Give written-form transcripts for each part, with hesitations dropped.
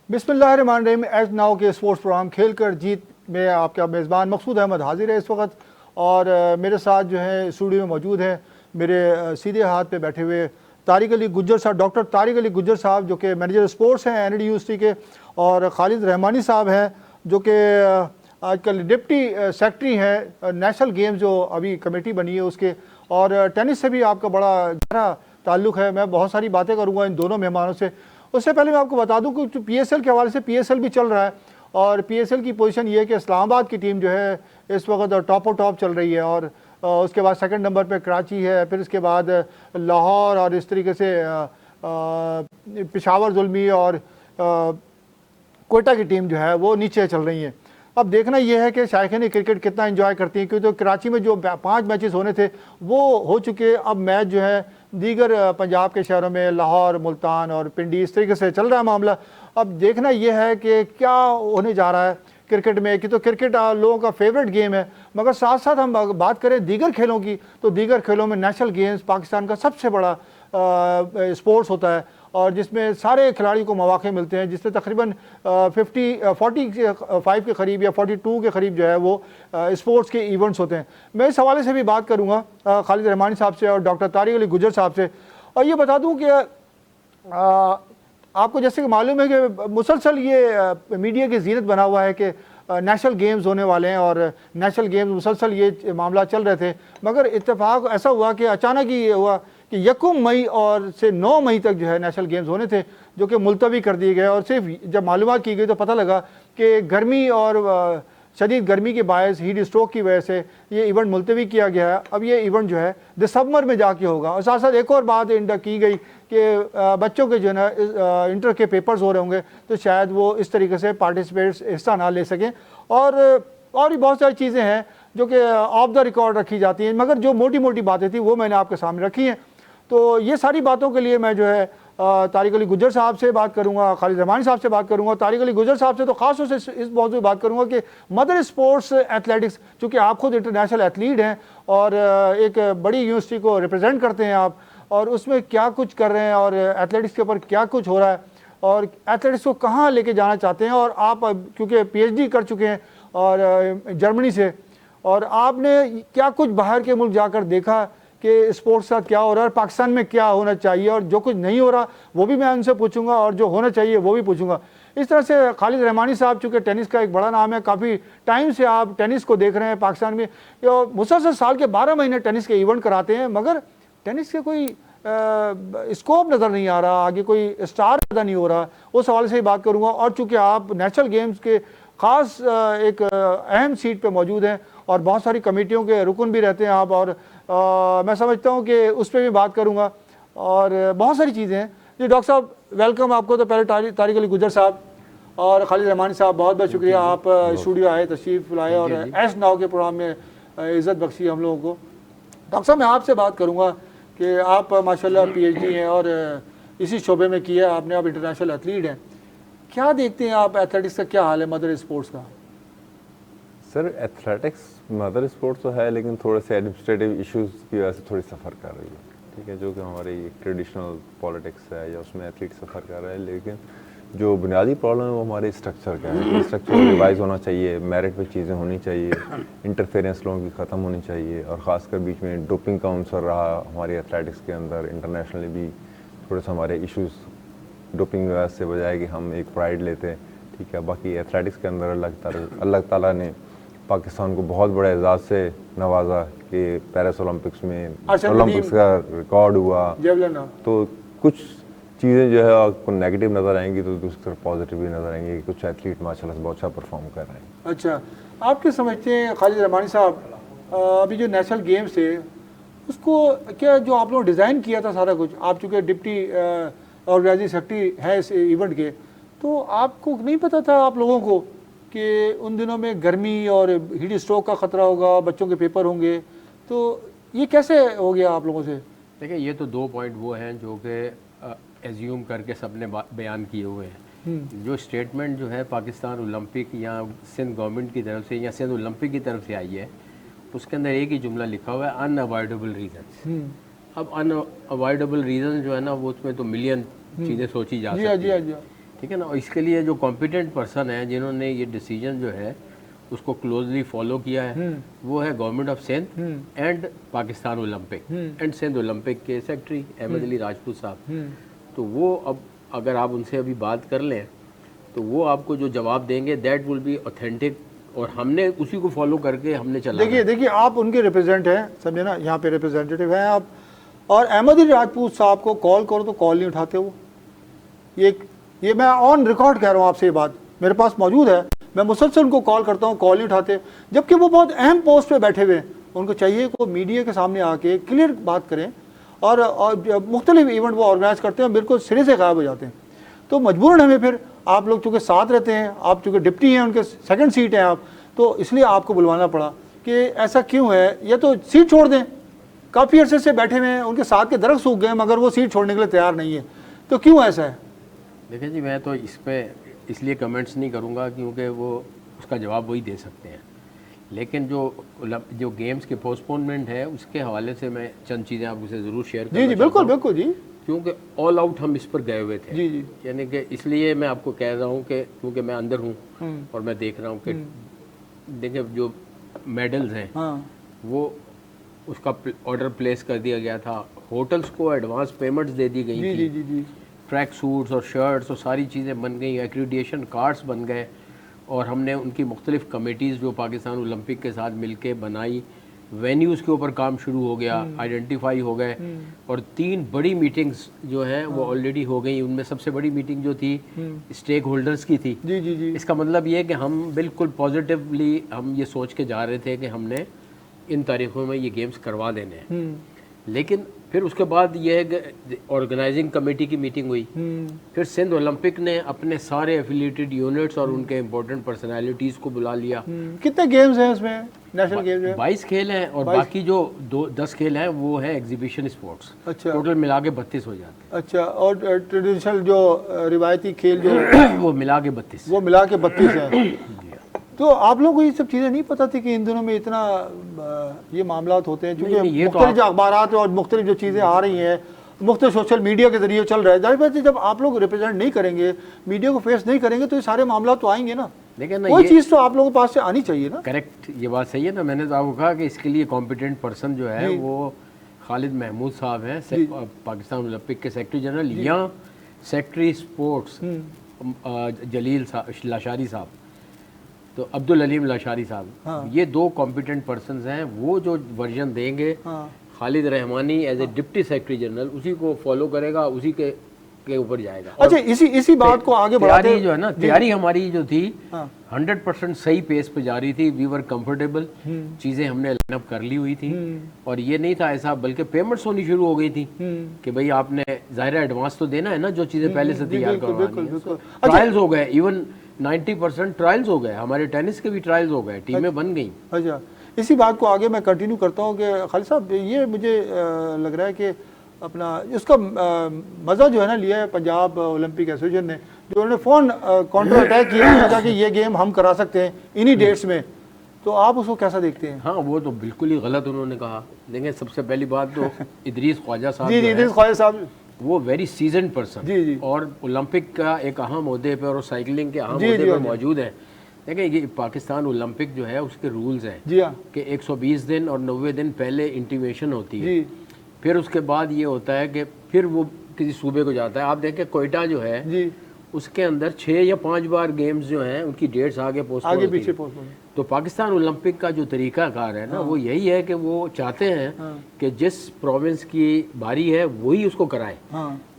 बिस्मिल्लाहिर्रहमानिर्रहीम। As now के sports programme खेल कर जीत में आपका मेज़बान मकसूद अहमद हाजिर है इस वक्त, और मेरे साथ जो है स्टूडियो में मौजूद हैं मेरे सीधे हाथ पे बैठे हुए तारिक अली गुज्जर साहब, डॉक्टर तारिक अली गुज्जर साहब जो कि मैनेजर स्पोर्ट्स हैं एनडी यूनिवर्सिटी के, और खालिद रहमानी साहब हैं जो कि आजकल डिप्टी सेक्रेटरी हैं नेशनल गेम्स जो अभी कमेटी बनी है उसके, और टेनिस से भी आपका बड़ा गहरा ताल्लुक़ है। मैं बहुत सारी बातें करूँगा इन दोनों मेहमानों से। उससे पहले मैं आपको बता दूं कि पीएसएल के हवाले से पीएसएल भी चल रहा है, और पीएसएल की पोजीशन ये है कि इस्लामाबाद की टीम जो है इस वक्त टॉप चल रही है, और उसके बाद सेकंड नंबर पे कराची है, फिर इसके बाद लाहौर, और इस तरीके से पेशावर जुल्मी और कोयटा की टीम जो है वो नीचे चल रही हैं। अब देखना यह है कि शायकीन क्रिकेट कितना एंजॉय करती हैं, क्योंकि तो कराची में जो 5 मैचेस होने थे वो हो चुके। अब मैच जो है दीगर पंजाब के शहरों में लाहौर, मुल्तान और पिंडी, इस तरीके से चल रहा है मामला। अब देखना यह है कि क्या होने जा रहा है क्रिकेट में, कि तो क्रिकेट लोगों का फेवरेट गेम है, मगर साथ साथ हम बात करें दीगर खेलों की, तो दीगर खेलों में नेशनल गेम्स पाकिस्तान का सबसे बड़ा स्पोर्ट्स होता है, और जिसमें सारे खिलाड़ियों को मौके मिलते हैं, जिसमें तकरीबन 45 के करीब या 42 के करीब जो है वो स्पोर्ट्स के इवेंट्स होते हैं। मैं इस हवाले से भी बात करूँगा खालिद रहमानी साहब से और डॉक्टर तारिक अली गुज्जर साहब से। और ये बता दूँ कि आपको जैसे कि मालूम है कि मुसलसल ये मीडिया की जीनत बना हुआ है कि नेशनल गेम्स होने वाले हैं, और नेशनल गेम्स मुसलसल ये मामला चल रहे थे, मगर इत्तेफाक ऐसा हुआ कि अचानक ही हुआ कि 1 मई और से 9 मई तक जो है नेशनल गेम्स होने थे, जो कि मुलतवी कर दिए गए। और सिर्फ जब मालूमात की गई तो पता लगा कि गर्मी और शदीद गर्मी के बायस हीट स्ट्रोक की वजह से ये इवेंट मुलतवी किया गया है। अब ये इवेंट जो है दिसंबर में जाके होगा। और साथ साथ एक और बात इंडा की गई कि बच्चों के जो है ना इंटर के पेपर्स हो रहे होंगे, तो शायद वो इस तरीके से पार्टिसिपेट्स हिस्सा ना ले सकें, और भी बहुत सारी चीज़ें हैं जो कि ऑफ द रिकॉर्ड रखी जाती हैं, मगर जो मोटी मोटी बातें थी वो मैंने आपके सामने रखी हैं। तो ये सारी बातों के लिए मैं जो है तारिक अली गुज्जर साहब से बात करूंगा, खालिद रहमानी साहब से बात करूंगा। तारिक अली गुज्जर साहब से तो खास तौर से इस मौजूद बात करूंगा कि मदर स्पोर्ट्स एथलेटिक्स, चूँकि आप खुद इंटरनेशनल एथलीट हैं और एक बड़ी यूनिवर्सिटी को रिप्रेजेंट करते हैं आप, और उसमें क्या कुछ कर रहे हैं और एथलेटिक्स के ऊपर क्या कुछ हो रहा है, और एथलेटिक्स को कहाँ लेके जाना चाहते हैं। और आप क्योंकि पीएचडी कर चुके हैं और जर्मनी से, और आपने क्या कुछ बाहर के मुल्क जाकर देखा कि स्पोर्ट्स के साथ क्या हो रहा है, पाकिस्तान में क्या होना चाहिए, और जो कुछ नहीं हो रहा वो भी मैं उनसे पूछूंगा, और जो होना चाहिए वो भी पूछूंगा। इस तरह से खालिद रहमानी साहब चूँकि टेनिस का एक बड़ा नाम है, काफ़ी टाइम से आप टेनिस को देख रहे हैं पाकिस्तान में, मुसलसल साल के 12 महीने टेनिस के इवेंट कराते हैं, मगर टेनिस के कोई स्कोप नज़र नहीं आ रहा, आगे कोई स्टार पैदा नहीं हो रहा। उस हवाले से ही बात करूँगा। और चूँकि आप नेशनल गेम्स के ख़ास एक अहम सीट पे मौजूद हैं और बहुत सारी कमेटियों के रुकन भी रहते हैं आप, और मैं समझता हूँ कि उस पर भी बात करूँगा, और बहुत सारी चीज़ें हैं। जी डॉक्टर साहब वेलकम आपको। तो पहले तारिक अली गुज्जर साहब और खालिद रहमानी साहब, बहुत बहुत शुक्रिया आप स्टूडियो आए, तशरीफ़ लाए, और एस नाउ के प्रोग्राम में इज़्ज़त बख्शी हम लोगों को। डॉक्टर साहब मैं आपसे बात करूँगा कि आप माशाल्लाह पीएचडी हैं और इसी शोबे में किया आपने, आप इंटरनेशनल एथलीट हैं। क्या देखते हैं आप एथलेटिक्स का क्या हाल है, मदर स्पोर्ट्स का? सर एथलेटिक्स मदर स्पोर्ट्स तो है, लेकिन थोड़े से एडमिनिस्ट्रेटिव इश्यूज की वजह से थोड़ी सफ़र कर रही है, ठीक है, जो कि हमारी ट्रेडिशनल पॉलिटिक्स है या उसमें एथलीट सफ़र कर रहे हैं। लेकिन जो बुनियादी प्रॉब्लम है वो हमारे स्ट्रक्चर का है। स्ट्रक्चर रिवाइज होना चाहिए, मेरिट पे चीज़ें होनी चाहिए, इंटरफेरेंस लोगों की ख़त्म होनी चाहिए, और ख़ासकर बीच में डोपिंग का अवसर रहा हमारी एथलेटिक्स के अंदर। इंटरनेशनली भी थोड़े से हमारे इश्यूज़ डोपिंग वजह से बजाय कि हम एक प्राइड लेते हैं, ठीक है। बाकी एथलेटिक्स के अंदर अल्लाह ताला ने पाकिस्तान को बहुत बड़े एजाज़ से नवाजा कि पेरिस ओलंपिक्स में ओलंपिक्स का रिकॉर्ड हुआ। तो कुछ चीज़ें जो है आपको नेगेटिव नज़र आएंगी तो दूसरी तरफ पॉजिटिव भी नज़र आएंगी, कुछ एथलीट माशाल्लाह से बहुत अच्छा परफॉर्म कर रहे हैं। अच्छा, आप क्या समझते हैं खालिद रहमानी साहब, अभी जो नेशनल गेम्स थे उसको क्या जो आप लोगों ने डिज़ाइन किया था सारा कुछ, आप चूँकि डिप्टी ऑर्गेनाइजिंग सेक्रेटरी है इस इवेंट के, तो आपको नहीं पता था आप लोगों को कि उन दिनों में गर्मी और हीट स्ट्रोक का ख़तरा होगा, बच्चों के पेपर होंगे, तो ये कैसे हो गया आप लोगों से? देखिए ये तो 2 पॉइंट वो हैं जो कि एज्यूम करके सबने बयान किए हुए हैं। जो स्टेटमेंट जो है पाकिस्तान ओलंपिक या सिंध गवर्नमेंट की तरफ से या सिंध ओलंपिक की तरफ से आई है, उसके अंदर एक ही जुमला लिखा हुआ है, अनअवॉइडेबल रीजन। अब अनअवॉइडेबल रीजन जो है ना वो उसमें तो मिलियन चीज़ें सोची जा सकती हैं, ठीक है ना। और इसके लिए जो कॉम्पिटेंट पर्सन है जिन्होंने ये डिसीजन जो है उसको क्लोजली फॉलो किया है वो है government of Sindh and Pakistan Olympic and Sindh Olympic के सेक्रेटरी अहमद अली राजपूत साहब। तो वो अब अगर आप उनसे अभी बात कर लें तो वो आपको जो जवाब देंगे दैट विल बी ऑथेंटिक, और हमने उसी को फॉलो करके हमने चला। देखिए आप उनके रिप्रेजेंट हैं, समझे ना, यहाँ पे रिप्रेजेंटेटिव हैं आप, और अहमद अली राजपूत साहब को कॉल करो तो कॉल नहीं उठाते वो। ये मैं ऑन रिकॉर्ड कह रहा हूँ आपसे, ये बात मेरे पास मौजूद है। मैं मुसलसल उनको कॉल करता हूँ, कॉल नहीं उठाते, जबकि वो बहुत अहम पोस्ट पे बैठे हुए हैं। उनको चाहिए कि मीडिया के सामने आके क्लियर बात करें, और मुख्तलिफ इवेंट वो ऑर्गेनाइज करते हैं, बिल्कुल सिरे से गायब हो जाते हैं। तो मजबूरन हमें फिर, आप लोग चूँकि साथ रहते हैं, आप चूँकि डिप्टी हैं, उनके सेकंड सीट हैं आप, तो इसलिए आपको बुलवाना पड़ा कि ऐसा क्यों है। या तो सीट छोड़ दें, काफ़ी अरसे से बैठे हुए हैं, उनके साथ के दरख्त सूख गए मगर वो सीट छोड़ने के लिए तैयार नहीं है, तो क्यों ऐसा है? देखिए जी, मैं तो इस पर इसलिए कमेंट्स नहीं करूँगा क्योंकि वो उसका जवाब वही दे सकते हैं, लेकिन जो गेम्स के पोस्टपोनमेंट है उसके हवाले से मैं चंद चीज़ें आपसे ज़रूर शेयर करना जी बिल्कुल बिल्कुल जी, क्योंकि ऑल आउट हम इस पर गए हुए थे। जी जी, यानी कि इसलिए मैं आपको कह रहा हूँ कि क्योंकि मैं अंदर हूँ और मैं देख रहा हूँ कि देखिए जो मेडल्स हैं वो उसका ऑर्डर प्लेस कर दिया गया था, होटल्स को एडवांस पेमेंट्स दे दी गई थी, जी, ट्रैक सूट्स और शर्ट्स और सारी चीज़ें बन गई, एक्रीडिएशन कार्ड्स बन गए, और हमने उनकी मुख्तलिफ कमेटीज़ जो पाकिस्तान ओलंपिक के साथ मिलके बनाई, वेन्यूज़ के ऊपर काम शुरू हो गया, आइडेंटिफाई हो गए, और 3 बड़ी मीटिंग्स जो हैं वो ऑलरेडी हो गई। उनमें सबसे बड़ी मीटिंग जो थी स्टेक होल्डर्स की थी। जी। इसका मतलब ये है कि हम बिल्कुल पॉजिटिवली हम ये सोच के जा रहे थे कि हमने इन तारीखों में ये गेम्स करवा देने हैं। लेकिन फिर उसके बाद ये है कि ऑर्गेनाइजिंग कमेटी की मीटिंग हुई, फिर सिंध ओलंपिक ने अपने सारे एफिलिएटेड यूनिट्स और उनके इम्पोर्टेंट पर्सनालिटीज़ को बुला लिया। कितने गेम्स हैं उसमें, नेशनल गेम्स? 22 खेल हैं, और बाकी जो 10 खेल हैं वो है एग्जीबिशन स्पोर्ट्स। अच्छा, टोटल मिला के 32 हो जाते हैं। अच्छा, और ट्रेडिशनल जो रिवायती खेल जो वो मिला के 32, वो मिला के 32 है। तो आप लोगों को ये सब चीज़ें नहीं पता थी कि इन दिनों में इतना ये मामला होते हैं? क्योंकि मुख्तलिफ अखबारात और मुख्तलिफ जो चीज़ें आ रही हैं, मुख्तलिफ सोशल मीडिया के जरिए चल रहा है, जाहिर बात है जब आप लोग रिप्रेजेंट नहीं करेंगे, मीडिया को फेस नहीं करेंगे, तो ये सारे मामला तो आएंगे ना। लेकिन कोई चीज़ तो आप लोगों के पास से आनी चाहिए ना। करेक्ट, ये बात सही है ना। मैंने तो आपको कहा कि इसके लिए कॉम्पिटेंट पर्सन जो है वो खालिद महमूद साहब हैं, पाकिस्तान ओलंपिक के सेक्रेटरी जनरल, या सेक्रेटरी स्पोर्ट्स जलील लाशारी साहब, तो अब्दुल अलीम लाशारी साहब, ये 2 कॉम्पिटेंट पर्सनस हैं। वो जो वर्जन देंगे, Khalid Rahmani as a deputy secretary general उसी को फॉलो करेगा, उसी के ऊपर जाएगा। अच्छा, इसी बात को आगे बढ़ाते हैं जो है ना, तैयारी हमारी जो थी 100% सही पेस पे जा रही थी। वी वर कंफर्टेबल, चीज़ें हमने लाइनअप कर ली हुई थी, और ये नहीं था ऐसा, बल्कि पेमेंट्स होनी शुरू हो गई थी कि भाई आपने ज़ाहिर एडवांस तो देना है ना, जो चीज़ें पहले से तैयार करवानी है। ट्रायल्स हो गए, इवन 90% ट्रायल्स हो गए, हमारे टेनिस के भी ट्रायल्स हो गए, टीमें बन गई। अच्छा, इसी बात को आगे मैं कंटिन्यू करता हूँ कि खालिद साहब, ये मुझे लग रहा है कि अपना इसका मज़ा जो है ना लिया है पंजाब ओलंपिक एसोसिएशन ने, जो उन्होंने फ़ोन काउंटर अटैक किया कि ये गेम हम करा सकते हैं इन्हीं डेट्स में, तो आप उसको कैसा देखते हैं? हाँ, वो तो बिल्कुल ही गलत उन्होंने कहा। देखें, सबसे पहली बात तो इदरीस ख्वाजा साहब, जी इदरीस ख्वाजा साहब, वो वेरी सीजन पर्सन, जी, और ओलंपिक का एक अहम ओहदे पे और साइकिलिंग के अहम ओहदे पर मौजूद है। देखें, ये पाकिस्तान ओलंपिक जो है उसके रूल्स हैं जी हाँ, कि 120 दिन और 90 दिन पहले इंटीमेशन होती है, फिर उसके बाद ये होता है कि फिर वो किसी सूबे को जाता है। आप देखें कोयटा जो है जी, उसके अंदर 6 या 5 बार गेम्स जो हैं उनकी डेट्स आगे पीछे पोस्टपोन। तो पाकिस्तान ओलंपिक का जो तरीकाकार है ना, वो यही है कि वो चाहते हैं कि जिस प्रोविंस की बारी है वही उसको कराएं,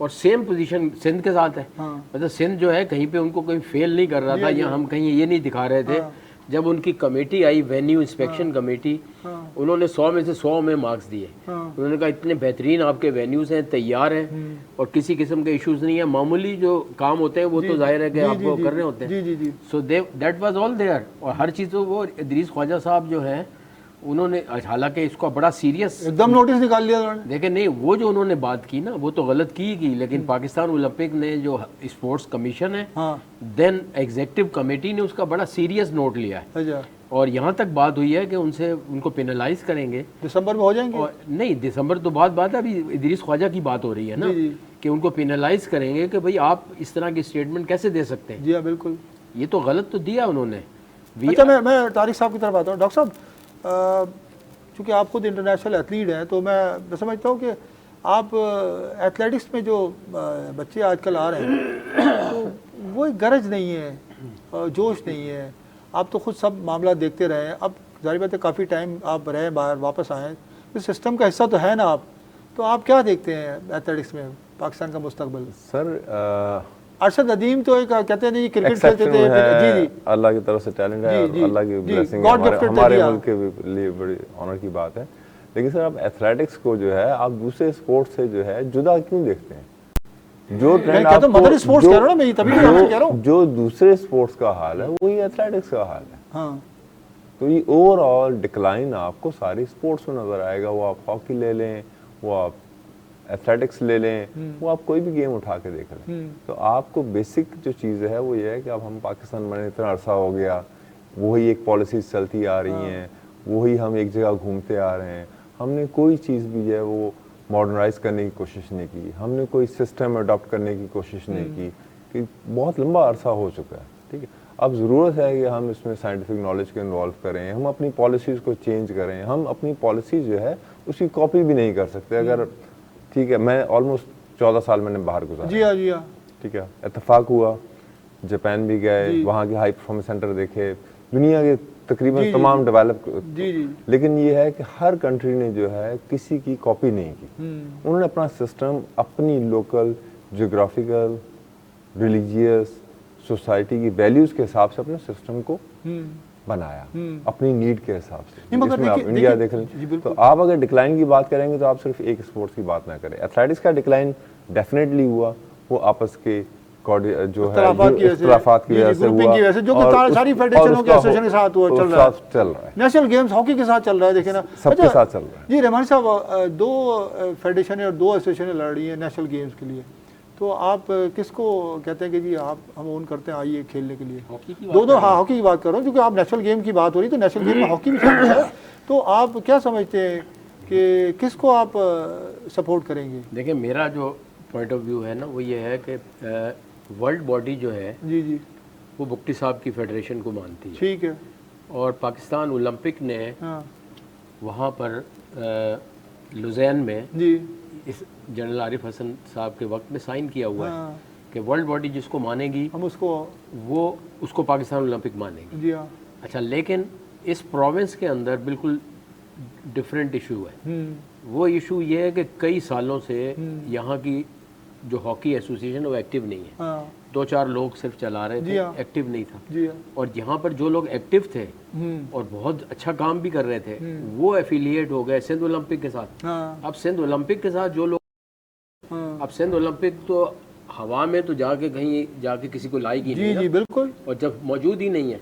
और सेम पोजीशन सिंध के साथ है। मतलब सिंध जो है कहीं पे उनको कहीं फेल नहीं कर रहा था, या हम कहीं ये नहीं दिखा रहे थे। जब उनकी कमेटी आई, वेन्यू इंस्पेक्शन कमेटी, उन्होंने 100 में से 100 में मार्क्स दिए। उन्होंने कहा इतने बेहतरीन आपके वेन्यूज़ हैं, तैयार हैं, और किसी किस्म के इश्यूज नहीं है। मामूली जो काम होते हैं वो तो जाहिर है कि आपको कर रहे होते हैं। So that was all there, और हर चीज़ तो वो इदरीस ख्वाजा साहब जो हैं उन्होंने, हालांकि इसको बड़ा सीरियस एकदम नोटिस निकाल लिया उन्होंने। देखें, नहीं, वो जो उन्होंने बात की ना वो तो गलत की, लेकिन पाकिस्तान ओलंपिक ने जो स्पोर्ट्स कमीशन है, देन एग्जीक्यूटिव कमेटी ने उसका बड़ा सीरियस नोट लिया है। और यहाँ तक बात हुई है कि उनको पेनलाइज करेंगे। दिसंबर में हो जाएंगे? और नहीं, दिसंबर तो बात है, अभी इदरीस ख्वाजा की बात हो रही है ना, कि उनको पेनलाइज करेंगे कि भाई आप इस तरह की स्टेटमेंट कैसे दे सकते हैं। जी हाँ बिल्कुल। ये तो गलत तो दिया उन्होंने। अच्छा मैं तारिक साहब की तरफ आता हूँ। डॉक्टर साहब, चूँकि आप खुद इंटरनेशनल एथलीट हैं तो मैं समझता हूँ कि आप एथलेटिक्स में जो बच्चे आजकल आ रहे हैं तो वो एक गरज नहीं है, जोश नहीं है। आप तो खुद सब मामला देखते रहे हैं, अब जाहिर बात है काफ़ी टाइम आप रहे बाहर, वापस आए, तो सिस्टम का हिस्सा तो है ना आप, तो आप क्या देखते हैं एथलेटिक्स में पाकिस्तान का मुस्तकबिल? सर अरशद नदीम तो एक कहते हैं नहीं क्रिकेट खेलते थे। जी जी, अल्लाह की तरफ से टैलेंट है और अल्लाह की ब्लेसिंग God है, gifted हमारे था मुल्क के लिए बड़ी ऑनर की बात है। लेकिन सर आप एथलेटिक्स को जो है आप दूसरे स्पोर्ट्स से जो है जुदा क्यों देखते हैं? जो ट्रेंड आपको मदर स्पोर्ट्स कह रहा हूं ना मैं, तभी तो आपसे कह रहा हूं। जो दूसरे स्पोर्ट्स का हाल है वही एथलेटिक्स का हाल है। हाँ, तो ये ओवरऑल डिक्लाइन आपको सारी स्पोर्ट्स में नजर आएगा। वो आप हॉकी ले लें, वो आप एथलेटिक्स ले लें, वो आप कोई भी गेम उठा के देख लें, तो आपको बेसिक जो चीज़ है वो ये है कि अब हम पाकिस्तान बने इतना अरसा हो गया, वही एक पॉलिसीज चलती आ रही हैं, वही हम एक जगह घूमते आ रहे हैं, हमने कोई चीज़ भी है वो मॉडर्नाइज करने की कोशिश नहीं की, हमने कोई सिस्टम अडॉप्ट करने की कोशिश नहीं की, कि बहुत लंबा अरसा हो चुका है। ठीक है, अब ज़रूरत है कि हम इसमें साइंटिफिक नॉलेज को इन्वॉल्व करें, हम अपनी पॉलिसीज़ को चेंज करें। हम अपनी पॉलिसी जो है उसकी कॉपी भी नहीं कर सकते। अगर ठीक है, मैं ऑलमोस्ट 14 साल मैंने बाहर गुजारा। जी हाँ, जी हाँ। ठीक है, इत्तेफाक हुआ, जापान भी गए, वहाँ के हाई परफॉर्मेंस सेंटर देखे, दुनिया के तकरीबन तमाम डेवलप। लेकिन ये है कि हर कंट्री ने जो है किसी की कॉपी नहीं की। उन्होंने अपना सिस्टम अपनी लोकल जियोग्राफिकल रिलीजियस सोसाइटी की वैल्यूज के हिसाब से अपने सिस्टम को बनाया, अपनी नीड के हिसाब से। इसमें आप इंडिया देख लें, तो आप अगर डिक्लाइन की बात करेंगे तो आप सिर्फ एक स्पोर्ट्स की बात ना करें। एथलेटिक्स का डिक्लाइन डेफिनेटली हुआ, वो आपस के जो है इख्तिलाफात की वजह से हुआ, जो कि सारी फेडरेशनों के एसोसिएशन के साथ हुआ, चल रहा है। नेशनल गेम्स हॉकी के साथ चल रहा है, देखिए ना, सबके साथ चल रहा है। जी रहमान साहब, 2 फेडरेशन और 2 एसोसिएशन लड़ रही है नेशनल गेम्स के लिए, तो आप किसको कहते हैं कि जी हम ओन करते हैं, आइए खेलने के लिए? दो हाँ, हॉकी की बात कर रहा हूँ, क्योंकि आप नेशनल गेम की बात हो रही, तो नेशनल गेम में हॉकी भी शामिल है, तो आप क्या समझते हैं कि किसको आप सपोर्ट करेंगे? देखिए, मेरा जो पॉइंट ऑफ व्यू है ना वो ये है कि वर्ल्ड बॉडी जो है जी जी वो बुक्टी साहब की फेडरेशन को मानती है। ठीक है। और पाकिस्तान ओलंपिक ने वहाँ पर लुज़ैन में जी इस जनरल आरिफ हसन साहब के वक्त में साइन किया हुआ है कि वर्ल्ड बॉडी जिसको मानेगी हम उसको पाकिस्तान ओलंपिक मानेगी। जी हाँ। अच्छा, लेकिन इस प्रोविंस के अंदर बिल्कुल डिफरेंट इशू है। वो इशू ये है कि कई सालों से यहाँ की जो हॉकी एसोसिएशन वो एक्टिव नहीं है। 2-4 लोग सिर्फ चला रहे थे, एक्टिव नहीं था। और यहाँ पर जो लोग एक्टिव थे और बहुत अच्छा काम भी कर रहे थे वो एफिलिएट हो गए सिंध ओलंपिक के साथ। अब सिंध ओलंपिक के साथ जो लोग अब सिंध ओलंपिक तो हवा में तो जाके कहीं जाके किसी को लाएगी नहीं। जी बिल्कुल। और जब मौजूद ही नहीं है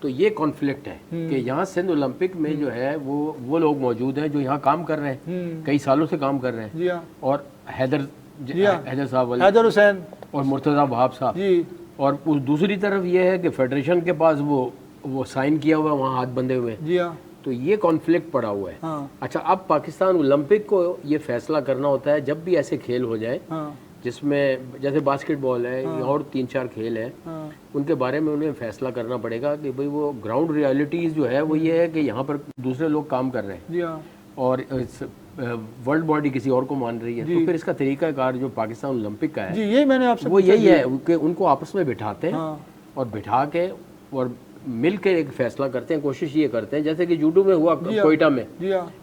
तो ये कॉन्फ्लिक्ट है कि यहाँ सिंध ओलंपिक में जो है वो लोग मौजूद हैं जो यहाँ काम कर रहे हैं, कई सालों से काम कर रहे हैं। और हैदर साहब, हैदर हुसैन और मुर्तज़ा वहाब साहब जी। और उस दूसरी तरफ ये है कि फेडरेशन के पास वो साइन किया हुआ है, वहाँ हाथ बंधे हुए हैं। जी हाँ। तो ये कॉन्फ्लिक्ट पड़ा हुआ है। अच्छा, अब पाकिस्तान ओलंपिक को ये फैसला करना होता है जब भी ऐसे खेल हो जाए जिसमें जैसे बास्केटबॉल है और 3-4 खेल है, उनके बारे में उन्हें फैसला करना पड़ेगा कि भाई वो ग्राउंड रियलिटीज़ जो है वो ये है कि यहाँ पर दूसरे लोग काम कर रहे हैं जी हाँ। और वर्ल्ड बॉडी किसी और को मान रही है। तो फिर इसका तरीकाकार जो पाकिस्तान ओलंपिक का है जी, यही मैंने आपसे वो यही है कि उनको आपस में बिठाते हैं और बिठा के और मिल के एक फैसला करते हैं। कोशिश ये करते हैं जैसे कि जूडो में हुआ कोयटा में,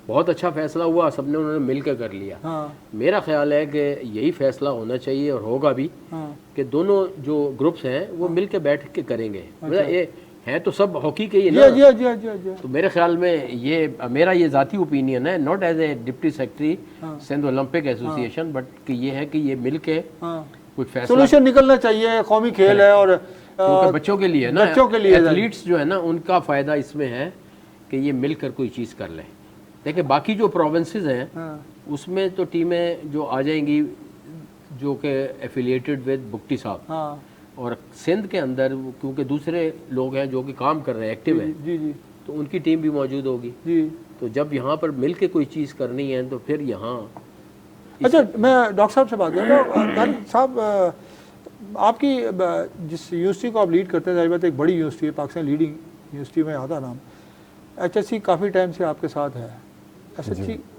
बहुत अच्छा फैसला हुआ, सबने उन्होंने मिल के कर लिया। मेरा ख्याल है कि यही फैसला होना चाहिए और होगा भी कि दोनों जो ग्रुप्स हैं वो मिल के बैठ के करेंगे। मतलब ये है तो सब हॉकी के ही ना। तो मेरे ख्याल में ये मेरा ये ज़ाती ओपिनियन है, not as a deputy secretary Sindh Olympic association, but कि ये है कि ये मिल के कुछ फैसला सोल्यूशन निकलना चाहिए। कौमी खेल है और क्योंकि बच्चों के लिए ना, बच्चों के लिए एथलीट्स जो है ना उनका फ़ायदा इसमें है कि ये मिलकर कोई चीज़ कर लें। देखिए बाकी जो प्रोविंसेस हैं उसमें तो टीमें जो आ जाएंगी जो कि एफिलिएटेड विद बुक्टी साहब, और सिंध के अंदर क्योंकि दूसरे लोग हैं जो कि काम कर रहे हैं, एक्टिव हैं, जी जी, तो उनकी टीम भी मौजूद होगी जी। तो जब यहाँ पर मिल के कोई चीज़ करनी है तो फिर यहाँ अच्छा, मैं डॉक्टर साहब से बात कर रहा हूँ। तारिक साहब, आपकी जिस यूनिवर्सिटी को आप लीड करते हैं, जाहिर बात है एक बड़ी यूनिवर्सिटी है, पाकिस्तान लीडिंग यूनिवर्सिटी में आता नाम। HSC काफ़ी टाइम से आपके साथ है।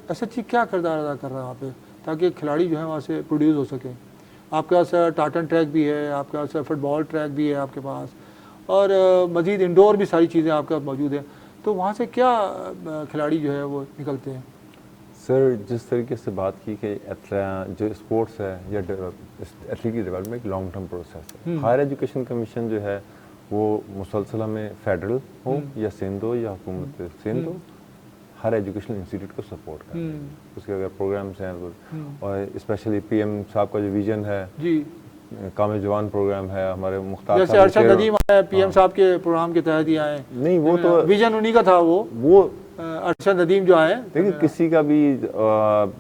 SHC क्या किरदार अदा कर रहा है वहाँ पे, ताकि खिलाड़ी जो है वहाँ से प्रोड्यूस हो सकें? आपके पास टार्टन ट्रैक भी है, आपके पास फुटबॉल ट्रैक भी है आपके पास, और मज़ीद इंडोर भी सारी चीज़ें आपके पास मौजूद हैं। तो वहाँ से क्या खिलाड़ी जो है वो निकलते हैं? सर, जिस तरीके से बात की कि जो स्पोर्ट्स है या एथलीट की डेवलपमेंट एक लॉन्ग टर्म प्रोसेस है। हायर एजुकेशन कमीशन जो है वो मुसलसल में फेडरल हो या सिंध हो या हुकूमत सिंध हो, हर एजुकेशनल इंस्टीट्यूट को सपोर्ट करते हैं। उसके अगर प्रोग्राम्स हैं और स्पेशली PM साहब का जो विजन है जी, कामिल जवान प्रोग्राम है हमारे मुख्तार जैसे अरशद नदीम आए PM साहब के प्रोग्राम के तहत ही आए। नहीं, वो तो विजन उन्हीं का था। वो अरशद नदीम जो आए, देखिए किसी का भी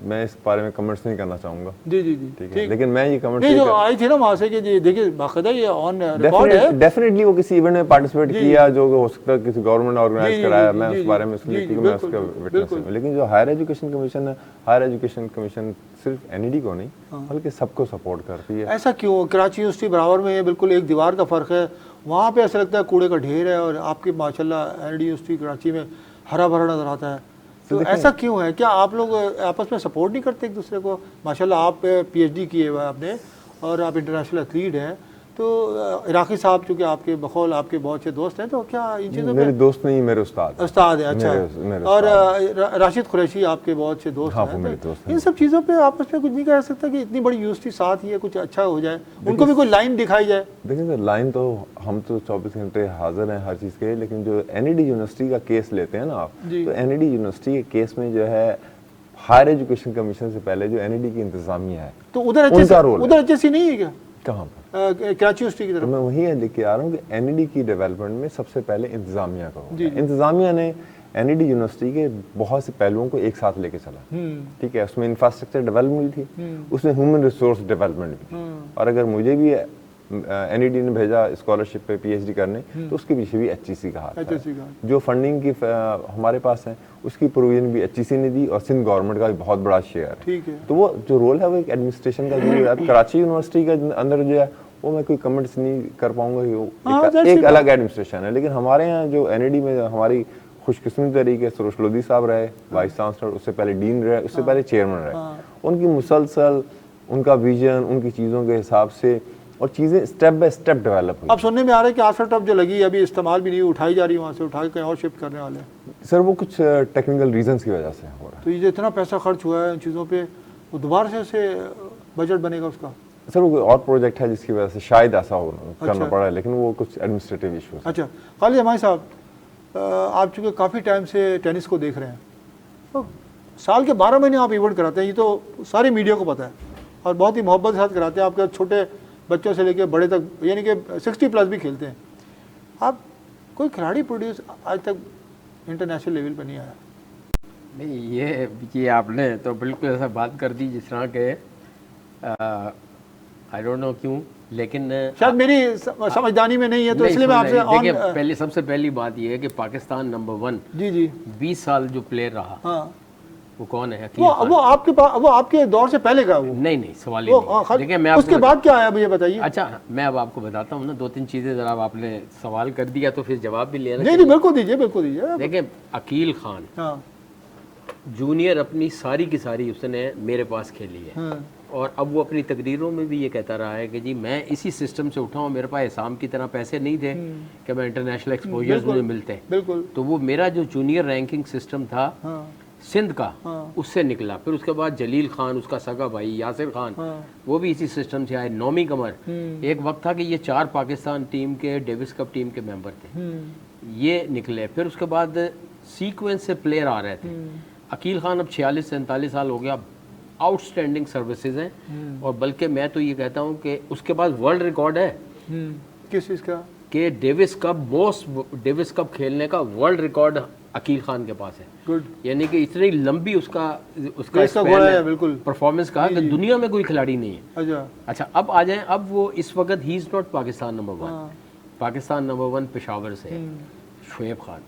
मैं इस बारे में कमेंट्स नहीं करना चाहूँगा। जी, ठीक है, लेकिन मैं ये कमेंट्स जो आई थी ना वहाँ से कि जी देखिए बाकायदा ये ऑन रिकॉर्ड है। डेफिनेटली वो किसी इवेंट में पार्टिसिपेट किया जो हो सकता है किसी गवर्नमेंट ऑर्गेनाइज कराया, मैं उस बारे में इसलिए क्योंकि मैं उसका विटनेस हूं। लेकिन जो हायर एजुकेशन कमीशन है, हायर एजुकेशन कमीशन सिर्फ NED को नहीं बल्कि सबको सपोर्ट करती है। ऐसा क्यों? कराची यूनिवर्सिटी बराबर में है, बिल्कुल एक दीवार का फ़र्क है। वहाँ पे ऐसा लगता है कूड़े का ढेर है, और आपकी माशाल्लाह NED यूनिवर्सिटी कराची में हरा भरा नज़र आता है। तो ऐसा क्यों है? क्या आप लोग आपस में सपोर्ट नहीं करते एक दूसरे को? माशाल्लाह आप PhD किए हुआ है आपने, और आप इंटरनेशनल एथलीट हैं। तो इराकी साहब चूँकि आपके बखौल आपके बहुत से दोस्त हैं, तो क्या इन चीज़ों मेरे दोस्त नहीं, मेरे उस्ताद है? अच्छा। और राशिद कुरैशी आपके बहुत से दोस्त हैं। मेरे दोस्त हैं। इन सब चीज़ों पे आपस में कुछ नहीं कह सकता कि इतनी बड़ी यूनिवर्सिटी साथ ही है, कुछ अच्छा हो जाए, उनको भी कोई लाइन दिखाई जाए? देखिए सर, लाइन तो हम तो 24 घंटे हाजिर हैं हर चीज़ के, लेकिन जो NED यूनिवर्सिटी का केस लेते हैं ना आप, तो NED यूनिवर्सिटी के केस में जो है हायर एजुकेशन कमीशन से पहले जो NED की इंतजामिया है, तो उधर HSC नहीं है क्या? कहाँ पर? कराची यूनिवर्सिटी की तरफ। तो मैं वही लेके आ रहा हूँ कि NED की डेवलपमेंट में सबसे पहले इंतजामिया का होगा। इंतजामिया ने NED यूनिवर्सिटी के बहुत से पहलुओं को एक साथ लेके चला। ठीक है, उसमें इंफ्रास्ट्रक्चर डेवलपमेंट थी, उसमें ह्यूमन रिसोर्स डेवलपमेंट भी। और अगर मुझे भी NED ने भेजा स्कॉलरशिप पे PhD करने, तो उसके पीछे भी HEC का हाथ है। जो फंडिंग की हमारे पास है उसकी प्रोविजन भी HEC ने दी, और सिंध गवर्नमेंट का भी बहुत बड़ा शेयर है। तो वो जो रोल है वो एक एडमिनिस्ट्रेशन का जो है, कराची यूनिवर्सिटी के अंदर जो है वो मैं कोई कमेंट्स नहीं कर पाऊंगा, एक अलग एडमिनिस्ट्रेशन है। लेकिन हमारे यहाँ जो NED में हमारी खुशकिस्मती तरीके सरोज लोधी साहब रहे वाइस चांसलर, उससे पहले डीन रहे, उससे पहले चेयरमैन रहे। उनकी मुसलसल उनका विजन, उनकी चीज़ों के हिसाब से और चीज़ें स्टेप बाय स्टेप डेवलप हुई। अब सुनने में आ रहा है कि आसर टब जो लगी अभी इस्तेमाल भी नहीं उठाई जा रही, वहाँ से उठा के कहीं और शिफ्ट करने वाले हैं। सर वो कुछ टेक्निकल रीजंस की वजह से हो रहा है। तो ये जो इतना पैसा खर्च हुआ है इन चीज़ों पे, वो दोबारा से बजट बनेगा उसका? सर वो कोई और प्रोजेक्ट है जिसकी वजह से शायद ऐसा हो करना पड़ा है, लेकिन वो कुछ एडमिनिस्ट्रेटिव इशूज। अच्छा, खालिद हमारी साहब, आप चूँकि काफ़ी टाइम से टेनिस को देख रहे हैं, तो साल के 12 महीने आप इवेंट कराते हैं, ये तो सारी मीडिया को पता है, और बहुत ही मोहब्बत के साथ कराते हैं। आपके छोटे बच्चों से लेकर बड़े तक, यानी कि 60+ भी खेलते हैं आप। कोई खिलाड़ी प्रोड्यूस आज तक इंटरनेशनल लेवल पर नहीं आया? नहीं, ये आपने तो बिल्कुल ऐसा बात कर दी जिस तरह के आई डोंट नो क्यों, लेकिन शायद मेरी समझदारी में नहीं है, तो इसलिए मैं आपसे पहले सबसे पहली बात ये है कि पाकिस्तान नंबर 1 जी 20 साल जो प्लेयर रहा, हाँ, वो कौन है? वो आपके पास, वो आपके दौर से पहले का? वो नहीं सवाल ही नहीं। देखिए मैं उसके बाद क्या आया मुझे बताइए। अच्छा, मैं अब आपको बताता हूँ ना 2-3 चीज़ें, ज़रा आपने सवाल कर दिया तो फिर जवाब भी लेना। नहीं बिल्कुल दीजिए, बिल्कुल दीजिए। देखिए अकील खान जूनियर अपनी सारी की सारी उसने मेरे पास खेली है, और अब वो अपनी तकरीरों में भी ये कहता रहा है कि जी मैं इसी सिस्टम से उठा हूँ, मेरे पास एहसाम की तरह पैसे नहीं थे कि मैं इंटरनेशनल एक्सपोजर्स मुझे मिलते। बिल्कुल। तो वो मेरा जो जूनियर रैंकिंग सिस्टम था सिंध का, उससे निकला। फिर उसके बाद जलील खान, उसका सगा भाई यासिर खान, वो भी इसी सिस्टम से आए। नौमी कमर, एक वक्त था कि ये 4 पाकिस्तान टीम के डेविस कप टीम के मेंबर थे, ये निकले। फिर उसके बाद सीक्वेंस से प्लेयर आ रहे थे। अकील खान अब 46-47 साल हो गया, आउटस्टैंडिंग सर्विसेज हैं, और बल्कि मैं तो ये कहता हूँ कि उसके बाद वर्ल्ड रिकॉर्ड है। किस चीज़ का? कि डेविस कप खेलने का वर्ल्ड रिकॉर्ड अकील खान के पास है। गुड। यानी कि इतनी लंबी उसका बिल्कुल परफॉर्मेंस का कि दुनिया में कोई खिलाड़ी नहीं है। अच्छा, अब आ जाएं, अब वो इस वक्त he is not Pakistan number 1। Pakistan number 1 Peshawar से है, शोएब खान।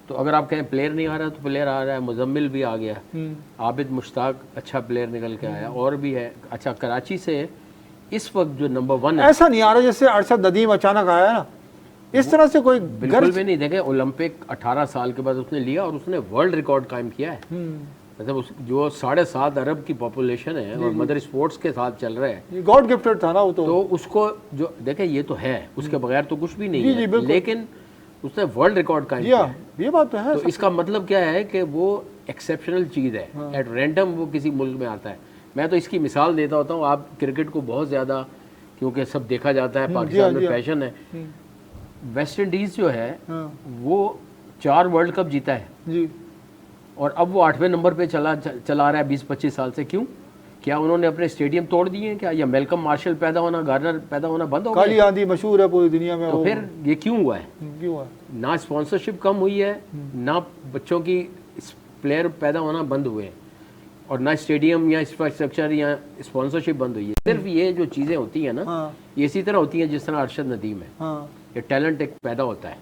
तो अगर आप कहें प्लेयर नहीं आ रहा तो प्लेयर आ रहा है, मुजम्मिल भी आ गया, आबिद मुश्ताक अच्छा प्लेयर निकल के आया, और भी है। अच्छा, कराची से इस वक्त जो नंबर 1 है, ऐसा नहीं आ रहा जैसे अरशद नदीम अचानक आया ना, इस तरह से कोई बिल्कुल भी नहीं। देखे, ओलंपिक 18 साल के बाद उसने लिया और उसने वर्ल्ड रिकॉर्ड कायम किया है। मतलब जो 7.5 अरब की पॉपुलेशन है और मदर स्पोर्ट्स के साथ चल रहा है, गॉड गिफ्टेड था ना वो तो उसको जो देखे, ये तो है, उसके बगैर तो कुछ भी नहीं है, लेकिन उसने वर्ल्ड रिकॉर्ड कायम किया है। ये बात तो है। तो इसका मतलब क्या है कि वो एक्सेप्शनल चीज़ है, एट रैंडम वो किसी मुल्क में आता है। मैं तो इसकी मिसाल देता होता हूँ, आप क्रिकेट को बहुत ज़्यादा क्योंकि सब देखा जाता है, पाकिस्तान में पैशन है। वेस्ट इंडीज़ जो है वो 4 वर्ल्ड कप जीता है जी, और अब वो 8वें नंबर पे चला आ रहा है 20-25 साल से। क्यों? क्या उन्होंने अपने स्टेडियम तोड़ दिए हैं क्या, या मेलकम मार्शल पैदा होना, गार्नर पैदा होना बंद हो गया? काली आंधी मशहूर है पूरी दुनिया में। तो फिर ये क्यों हुआ है? क्यों हुआ? ना स्पॉन्सरशिप कम हुई है, ना बच्चों की प्लेयर पैदा होना बंद हुए हैं, और ना स्टेडियम या इंफ्रास्ट्रक्चर या स्पॉन्सरशिप बंद हुई है। सिर्फ ये जो चीज़ें होती हैं ना, ये इसी तरह होती हैं जिस तरह अरशद नदीम है। ये टैलेंट एक पैदा होता है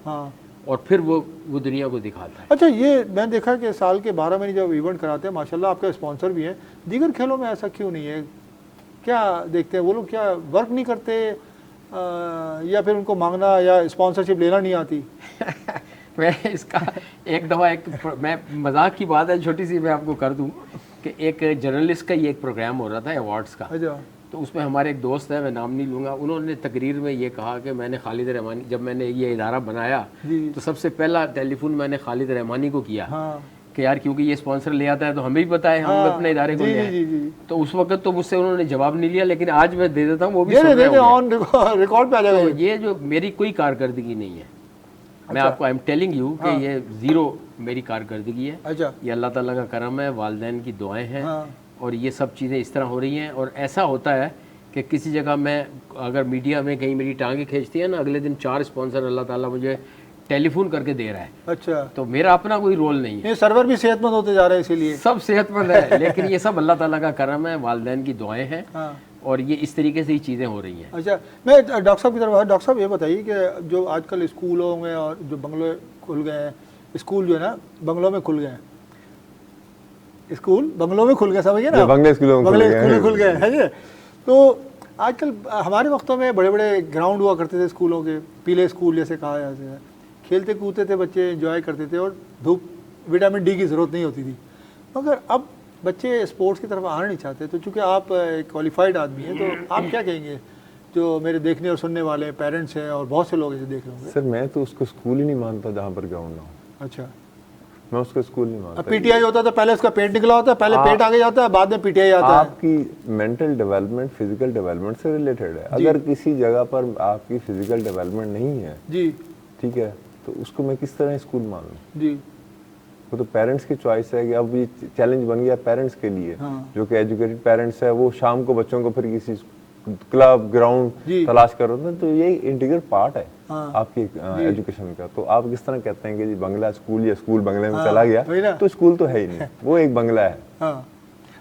और फिर वो दुनिया को दिखाता है। अच्छा, ये मैं देखा कि साल के 12 महीने जब इवेंट कराते हैं, माशाल्लाह आपका स्पॉन्सर भी है, दीगर खेलों में ऐसा क्यों नहीं है? क्या देखते हैं वो लोग, क्या वर्क नहीं करते या फिर उनको मांगना या स्पॉन्सरशिप लेना नहीं आती? मैं इसका एक दफ़ा मैं मजाक की बात है छोटी सी मैं आपको कर दूं कि एक जर्नलिस्ट का ये एक प्रोग्राम हो रहा था अवार्ड्स का। अच्छा। तो उसमें हमारे एक दोस्त है, मैं नाम नहीं लूँगा, उन्होंने तकरीर में ये कहा कि मैंने खालिद रहमानी, जब मैंने ये इदारा बनाया तो सबसे पहला टेलीफोन मैंने खालिद रहमानी को किया कि यार क्योंकि ये स्पॉन्सर ले आता है तो हमें भी पता है, हम अपने इदारे को ले आए। तो उस वक्त तो मुझसे उन्होंने जवाब नहीं लिया, लेकिन आज मैं दे देता हूँ, वो भी ऑन रिकॉर्ड पे आ जाएगा। तो ये जो मेरी कोई कारकर्दगी नहीं है, मैं आपको आई एम टेलिंग यू कि ये ज़ीरो मेरी कारकर्दगी है। अच्छा। ये अल्लाह ताला का करम है, वालिदैन की दुआएं हैं, और ये सब चीज़ें इस तरह हो रही हैं। और ऐसा होता है कि किसी जगह मैं अगर मीडिया में कहीं मेरी टांगें खींचती है ना, अगले दिन 4 स्पॉन्सर अल्लाह ताला मुझे टेलीफोन करके दे रहा है। अच्छा। तो मेरा अपना कोई रोल नहीं है। ये सर्वर भी सेहतमंद होते जा रहे हैं इसीलिए। सब सेहतमंद है, लेकिन ये सब अल्लाह ताला का करम है, वालिदैन की दुआएं हैं, और ये इस तरीके से ही चीज़ें हो रही हैं। अच्छा, मैं डॉक्टर साहब की तरफ, डॉक्टर साहब ये बताइए कि जो आजकल स्कूलों में और जो बंगलों खुल गए हैं, स्कूल जो है ना बंगलों में खुल गए हैं, स्कूल बंगलों में खुल गए, समझिए ना, बंगले स्कूलों में खुल गए हैं। तो आजकल हमारे वक्तों में बड़े बड़े ग्राउंड हुआ करते थे स्कूलों के, पीले स्कूल जैसे कहा जाता है, खेलते कूदते थे बच्चे, एंजॉय करते थे, और धूप विटामिन डी की ज़रूरत नहीं होती थी। मगर अब बच्चे स्पोर्ट्स की तरफ आना नहीं चाहते। तो चूँकि आप क्वालिफाइड आदमी हैं, तो आप क्या कहेंगे जो मेरे देखने और सुनने वाले पेरेंट्स हैं और बहुत से लोग इसे देख रहे होंगे? सर मैं तो उसको स्कूल ही नहीं मानता जहाँ पर ग्राउंड ना हो। अच्छा। मैं उसको स्कूल नहीं मानता। पीटीआई होता था, पहले उसका पेट निकला होता है, पहले पेट आगे जाता है, बाद में पीटीआई आता है। आपकी मेंटल डेवलपमेंट फिजिकल डेवलपमेंट से रिलेटेड है। अगर किसी जगह पर आपकी फिजिकल डेवलपमेंट नहीं है जी, ठीक है, तो उसको मैं किस तरह स्कूल मान लूँ? जी, वो तो पेरेंट्स की चॉइस है कि अब ये चैलेंज बन गया पेरेंट्स के लिए। जो कि एजुकेटेड पेरेंट्स है, वो शाम को बच्चों को फिर किसी क्लब ग्राउंड तलाश कर रहे हैं। तो ये इंटीग्रल पार्ट है आपकी एजुकेशन का। तो आप किस तरह कहते हैं कि जी बंगला स्कूल या स्कूल बंगले में चला गया, तो स्कूल तो है ही नहीं, वो एक बंगला है।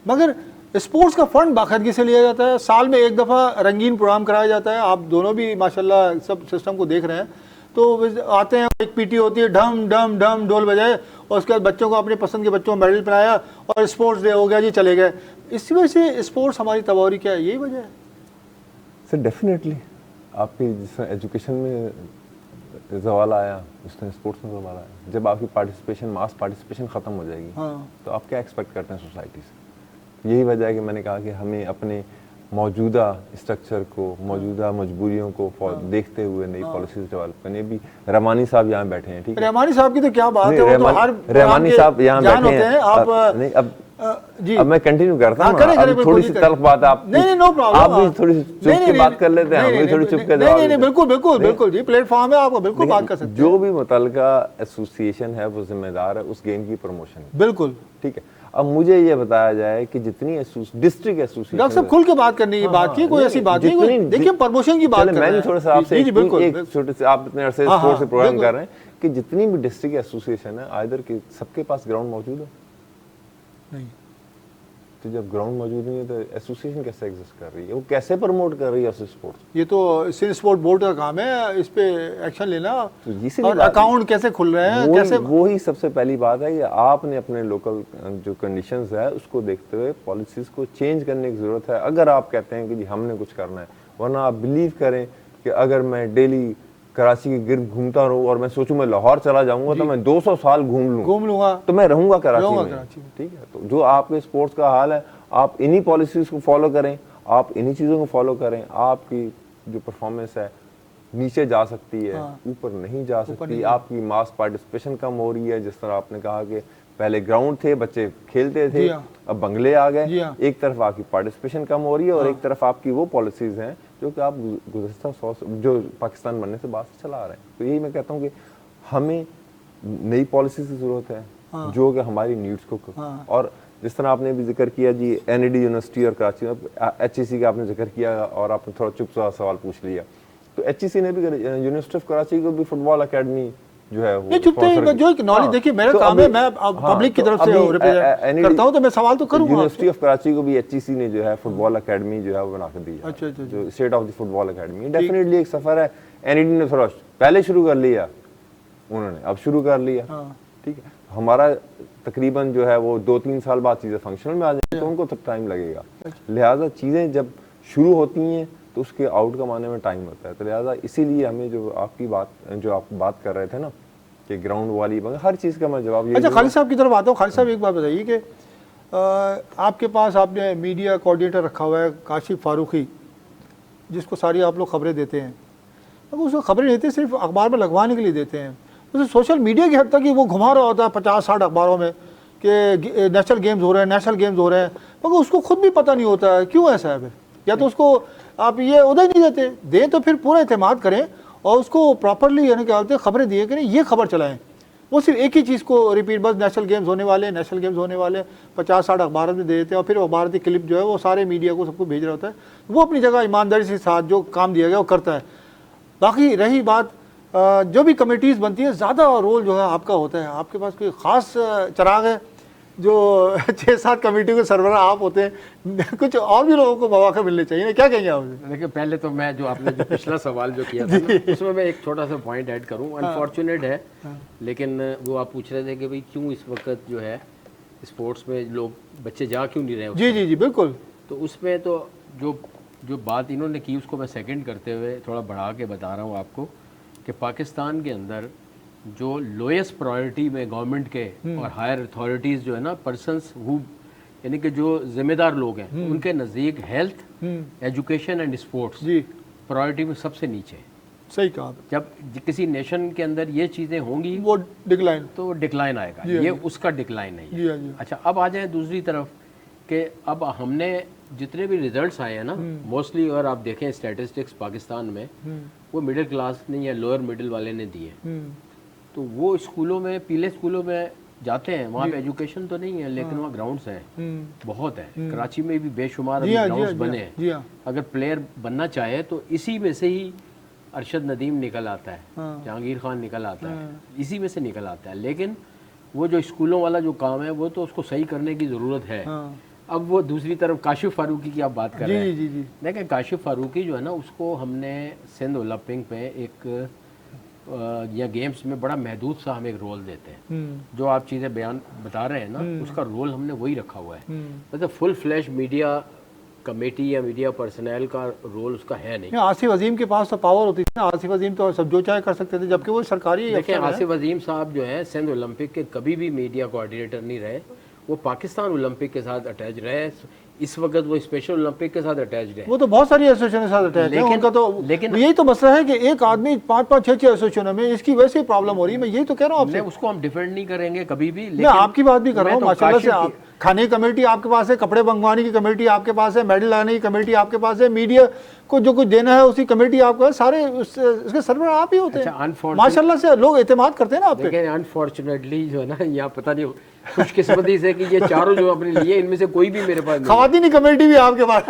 मगर स्पोर्ट्स का फंड बाकायदगी से लिया जाता है, साल में एक दफ़ा रंगीन प्रोग्राम कराया जाता है। आप दोनों भी माशाल्लाह सब सिस्टम को देख रहे हैं। तो आते हैं, एक पीटी होती है, ढम ढम ढम ढोल बजाए, और उसके बाद बच्चों को, अपने पसंद के बच्चों को मेडल पहनाया और स्पोर्ट्स डे हो गया जी, चले गए। इसी वजह से स्पोर्ट्स हमारी तबाही क्या है, यही वजह है? सर डेफिनेटली आपकी जिस एजुकेशन में जवाल आया, उसने स्पोर्ट्स में जवाल आया। जब आपकी पार्टिसिपेशन, मास पार्टिसिपेशन ख़त्म हो जाएगी, तो आप क्या एक्सपेक्ट करते हैं सोसाइटी से? यही वजह है कि मैंने कहा कि हमें अपने मौजूदा स्ट्रक्चर को, मौजूदा मजबूरियों को देखते हुए नई पॉलिसीज डेवलप करनी। भी रहमानी साहब यहाँ बैठे हैं, ठीक है, रहमानी साहब की तो क्या बात है, वो तो हर रहमानी साहब यहाँ बैठे हैं। आप नहीं, अब मैं कंटिन्यू करता हूँ। अब थोड़ी सी तल्ख बात आप नो प्रॉब्लम, आप भी थोड़ी चुप के बात कर लेते हैं, हम भी थोड़ी चुप के जवाब। नहीं, बिल्कुल बिल्कुल बिल्कुल जी, प्लेटफॉर्म है, आपको बिल्कुल बात कर सकते हैं। जो भी मुतल्लिका एसोसिएशन है वो जिम्मेदार है उस गेम की प्रमोशन की, बिल्कुल ठीक है। अब मुझे ये बताया जाए कि जितनी डिस्ट्रिक्ट एसोसिएशन, डॉक्टर साहब खुल के बात करने की बात की, कोई ऐसी बात नहीं, देखिए प्रमोशन की बात कर रहे हैं। मैं थोड़ा सा आपसे एक छोटे से, आप इतने अरसे स्पोर्ट्स से प्रोग्राम कर रहे हैं कि जितनी भी डिस्ट्रिक्ट एसोसिएशन है, आइदर कि सबके पास ग्राउंड मौजूद है? नहीं, तो जब ग्राउंड मौजूद नहीं है तो एसोसिएशन कैसे एग्जिस्ट कर रही है, वो कैसे प्रमोट कर रही है उस स्पोर्ट्स? ये तो सिंध स्पोर्ट बोर्ड का काम है इस पे एक्शन लेना, तो इसीलिए और अकाउंट कैसे खुल रहे हैं, कैसे वो ही सबसे पहली बात है कि आपने अपने लोकल जो कंडीशंस है उसको देखते हुए पॉलिसीज को चेंज करने की जरूरत है, अगर आप कहते हैं कि जी हमने कुछ करना है। वरना आप बिलीव करें कि अगर मैं डेली कराची के गिर्द घूमता रहूं और मैं सोचूं मैं लाहौर चला जाऊंगा तो मैं 200 साल घूम लूंगा तो मैं रहूंगा कराची में। ठीक है, तो जो आपके स्पोर्ट्स का हाल है, आप इन्हीं पॉलिसीज को फॉलो करें, आप इन्हीं चीज़ों को फॉलो करें, आपकी जो परफॉर्मेंस है नीचे जा सकती है, ऊपर नहीं जा सकती। आपकी मास पार्टिसिपेशन कम हो रही है, जिस तरह आपने कहा कि पहले ग्राउंड थे, बच्चे खेलते थे, अब बंगले आ गए। एक तरफ आपकी पार्टिसिपेशन कम हो रही है और एक तरफ आपकी वो पॉलिसीज हैं जो कि आप गुज़श्ता 100 जो पाकिस्तान बनने से बाद से चला रहे हैं। तो यही मैं कहता हूँ कि हमें नई पॉलिसी की ज़रूरत है जो कि हमारी नीड्स को और जिस तरह आपने भी जिक्र किया जी NED यूनिवर्सिटी और कराची HEC का आपने जिक्र किया और आपने थोड़ा चुप सा सवाल पूछ लिया, तो HEC ने भी यूनिवर्सिटी ऑफ कराची को भी फुटबॉल अकेडमी जो है वो जो नॉलेज देखिए मेरा काम है, मैं पब्लिक की तरफ से रिप्रेजेंट करता हूं तो मैं सवाल तो करूंगा। यूनिवर्सिटी ऑफ कराची को भी HEC ने जो है फुटबॉल अकेडमी जो है वो बना के दी है। अच्छा, जो state of the football academy definitely एक सफर है। NED ने थोड़ा पहले शुरू कर लिया, उन्होंने अब शुरू कर लिया। ठीक है, हमारा तकरीबन जो है वो 2-3 साल बाद चीज़ें फंक्शनल में आ जाएंगी तो उनको तो टाइम लगेगा। लिहाजा चीज़ें जब शुरू होती हैं तो उसके आउटकम आने में टाइम होता है। तो लिहाजा इसीलिए हमें जो आपकी बात जो आप बात कर रहे थे ना कि ग्राउंड वाली हर चीज़ का मैं जवाब। अच्छा, खालिद साहब की तरफ आता हूँ। खालिद साहब एक बात बताइए कि आपके पास आपने मीडिया कोऑर्डिनेटर रखा हुआ है काशिफ फारूकी, जिसको सारी आप लोग खबरें देते हैं, तो उसको खबरें देते सिर्फ अखबार में लगवाने के लिए देते हैं। उसे सोशल मीडिया की हद तक कि वो घुमा रहा होता है 50-60 अखबारों में कि नेशनल गेम्स हो रहे हैं, नेशनल गेम्स हो रहे हैं, मगर उसको खुद भी पता नहीं होता है क्यों ऐसा है। फिर या तो उसको आप ये उधर नहीं देते, दें तो फिर पूरा एतमाद करें और उसको प्रॉपरली यानी क्या बोलते हैं खबरें दिए करें, ये खबर चलाएं। वो सिर्फ एक ही चीज़ को रिपीट, बस नेशनल गेम्स होने वाले, नेशनल गेम्स होने वाले, 50-60 अखबार में दे देते हैं और फिर अखबार की क्लिप जो है वो सारे मीडिया को सबको भेज रहा होता है। वो अपनी जगह ईमानदारी से साथ जो काम दिया गया वो करता है। बाकी रही बात जो भी कमेटीज़ बनती है, ज़्यादा रोल जो है आपका होता है। आपके पास कोई ख़ास चिराग है जो 6-7 कमेटी के सरबराह आप होते हैं, कुछ और भी लोगों को मौका मिलने चाहिए, क्या कहेंगे आप? देखिए, पहले तो मैं जो आपने जो पिछला सवाल जो किया था ना, उसमें मैं एक छोटा सा पॉइंट ऐड करूं। अनफॉर्चुनेट है, लेकिन वो आप पूछ रहे थे कि भाई क्यों इस वक्त जो है स्पोर्ट्स में लोग बच्चे जा क्यों नहीं रहे। जी जी जी बिल्कुल। तो उसमें तो जो बात इन्होंने की उसको मैं सेकंड करते हुए थोड़ा बढ़ा के बता रहा हूँ आपको कि पाकिस्तान के अंदर जो लोएस्ट प्रायोरिटी में गवर्नमेंट के और हायर अथॉरिटीज़ जो है ना, पर्सनस हु यानी कि जो जिम्मेदार लोग हैं, उनके नज़दीक health, education and sports priority में सबसे नीचे। सही कहा। जब किसी नेशन के अंदर ये चीज़ें होंगी वो डिक्लाइन, तो डिक्लाइन आएगा। ये उसका डिक्लाइन नहीं है। अच्छा, अब आ जाए दूसरी तरफ कि अब हमने जितने भी रिजल्ट्स आए हैं ना, मोस्टली अगर आप देखें स्टैटिस्टिक्स पाकिस्तान में, वो मिडिल क्लास ने या लोअर मिडिल वाले ने दिए। तो वो स्कूलों में, पीले स्कूलों में जाते हैं, वहाँ पे एजुकेशन तो नहीं है, लेकिन वहाँ ग्राउंड्स हैं, बहुत है। कराची में भी बेशुमार ग्राउंड्स बने हैं। अगर प्लेयर बनना चाहे तो इसी में से ही अरशद नदीम निकल आता है, जहांगीर खान निकल आता है, इसी में से निकल आता है। लेकिन वो जो स्कूलों वाला जो काम है वो तो उसको सही करने की ज़रूरत है। अब वो दूसरी तरफ काशिफ फारूकी की आप बात कर रहे हैं। देखें, काशिफ फारूकी जो है ना, उसको हमने सिंध ओलंपिक में एक या गेम्स में बड़ा महदूद सा हम एक रोल देते हैं। जो आप चीज़ें बयान बता रहे हैं ना, उसका रोल हमने वही रखा हुआ है। मतलब फुल फ्लैश मीडिया कमेटी या मीडिया पर्सनल का रोल उसका है नहीं। आसिफ अजीम के पास तो पावर होती थी ना, आसिफ अजीम तो सब जो चाहे कर सकते थे, जबकि वो सरकारी। देखिए, आसिफ अजीम साहब जो है सिंध ओलंपिक के कभी भी मीडिया कोऑर्डिनेटर नहीं रहे, वो पाकिस्तान ओलंपिक के साथ अटैच रहे। इस वक्त वो स्पेशल ओलंपिक के साथ अटैच है। वो तो बहुत सारी एसोसिएशन के साथ अटैच है उनका तो। लेकिन यही तो मसला है कि एक आदमी 5-5, 6-6 एसोसिएशन में, इसकी वैसे ही प्रॉब्लम हो रही है। मैं यही तो कह रहा हूँ आपसे। उसको हम डिफेंड नहीं करेंगे कभी भी, लेकिन आपकी बात भी कर रहा हूँ। माशाल्लाह से आप खाने की कमेटी आपके पास है, कपड़े मंगवाने की कमेटी आपके पास है, मेडल लाने की कमेटी आपके पास है, मीडिया को जो कुछ देना है उसकी कमेटी आपको है, सारे उसके सरवर आप ही होते हैं। अच्छा, माशाल्लाह से लोग एतमाद करते हैं ना आप पे। देखिए अनफॉर्चुनेटली जो है ना, यहाँ पता नहीं खुशकिस्मती से कि ये चारों जो अपने लिए, इनमें से कोई भी मेरे पास नहीं है। खवातीनी कमेटी भी आपके पास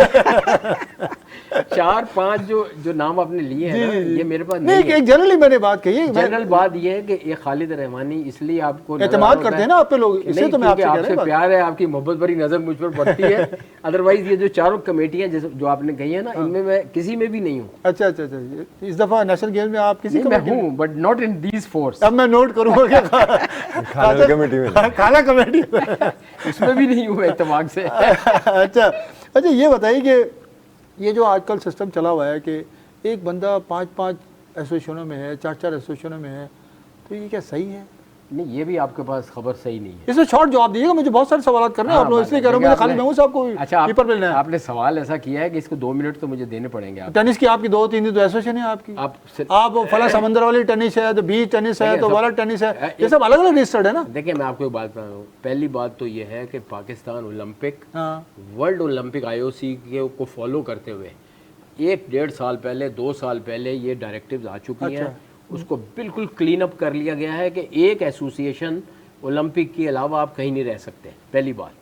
4-5 जो नाम आपने लिए हैं ना, ये मेरे पास नहीं, नहीं है। एक जनरली मैंने बात कही है, जनरल बात ये है कि ये खालिद रहमानी इसलिए आपको एतमाद करते हैं ना आप पे लोग, इसलिए तो मैं आपसे कह रहा हूं। प्यार है, आपकी मोहब्बत भरी नजर मुझ पर पड़ती है। अदरवाइज ये जो चारों कमेटियां जो आपने कही है ना, इनमें मैं किसी में भी नहीं हूँ। अच्छा, इस दफा नेशनल गेम में आप किसी मैं हूँ, but not in these force. अब मैं नोट करूंगा खाला कमेटी में, खाला कमेटी इसमें भी नहीं हूँ इत्तेफाक से। अच्छा, ये बताइए कि ये जो आजकल सिस्टम चला हुआ है कि एक बंदा 5-5 एसोसिएशनों में है, 4-4 एसोसिएशनों में है, तो ये क्या सही है? नहीं, ये भी आपके पास खबर सही नहीं है। इसमें शॉर्ट जवाब दीजिएगा, मुझे बहुत सारे सवाल करने हैं आप लोग, इसलिए कह रहा हूँ, मुझे खालिद महमूद साहब को अच्छा, पेपर मिलना है। आपने सवाल ऐसा किया है कि इसको 2 मिनट तो मुझे देने पड़ेंगे। आप टेनिस की आपकी 2-3 तो एसोसिएशन है आपकी, आप फला समंदर वाली टेनिस है, तो बीच टेनिस है, तो वाला टेनिस है, ये सब अलग अलग रजिस्टर्ड है ना। देखिए, मैं आपको एक बात बता रहा हूँ। पहली बात तो ये है कि Pakistan Olympic, world Olympic IOC को फॉलो करते हुए 1-1.5 साल पहले, 2 साल पहले ये डायरेक्टिव्स आ चुकी हैं। उसको बिल्कुल क्लीन अप कर लिया गया है कि एक एसोसिएशन ओलंपिक के अलावा आप कहीं नहीं रह सकते। पहली बात,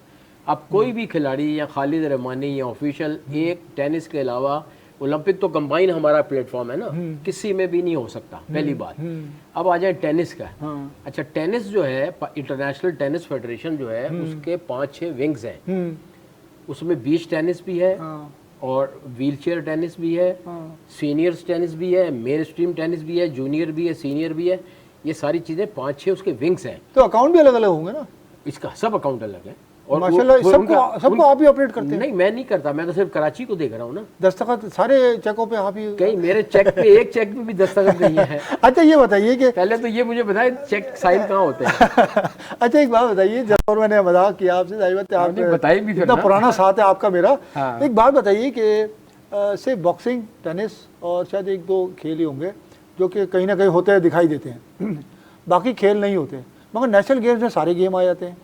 अब कोई भी खिलाड़ी या खालिद रहमानी या ऑफिशियल एक टेनिस के अलावा, ओलंपिक तो कंबाइन हमारा प्लेटफॉर्म है ना, किसी में भी नहीं हो सकता। पहली बात। अब आ जाए टेनिस का। अच्छा, टेनिस जो है, इंटरनेशनल टेनिस फेडरेशन जो है, उसके 5-6 विंग्स हैं। उसमें बीच टेनिस भी है और व्हील चेयर टेनिस भी है, सीनियर्स टेनिस भी है, मेन स्ट्रीम टेनिस भी है, जूनियर भी है, सीनियर भी है। ये सारी चीज़ें 5-6 उसके विंग्स हैं। तो अकाउंट भी अलग अलग होंगे ना? इसका सब अकाउंट अलग है। और माशाल्लाह सबको आप ही ऑपरेट करते हैं? नहीं, मैं नहीं करता, मैं तो सिर्फ कराची को देख रहा हूँ ना। दस्तखत सारे चेकों पे आप ही? कहीं मेरे चेक पे, एक चेक पे भी दस्तखत नहीं है। अच्छा, ये बताइए कि पहले तो ये मुझे बताए चेक साइन कहाँ होते हैं। अच्छा, एक बात बताइए, जब और मैंने मजाक किया आपसे, आप बताइए भी, इतना पुराना साथ है आपका मेरा। हाँ। एक बात बताइए कि सिर्फ बॉक्सिंग, टेनिस और शायद 1-2 खेल ही होंगे जो कि कहीं ना कहीं होते हैं, दिखाई देते हैं, बाकी खेल नहीं होते, मगर नेशनल गेम्स में सारे गेम आ जाते हैं।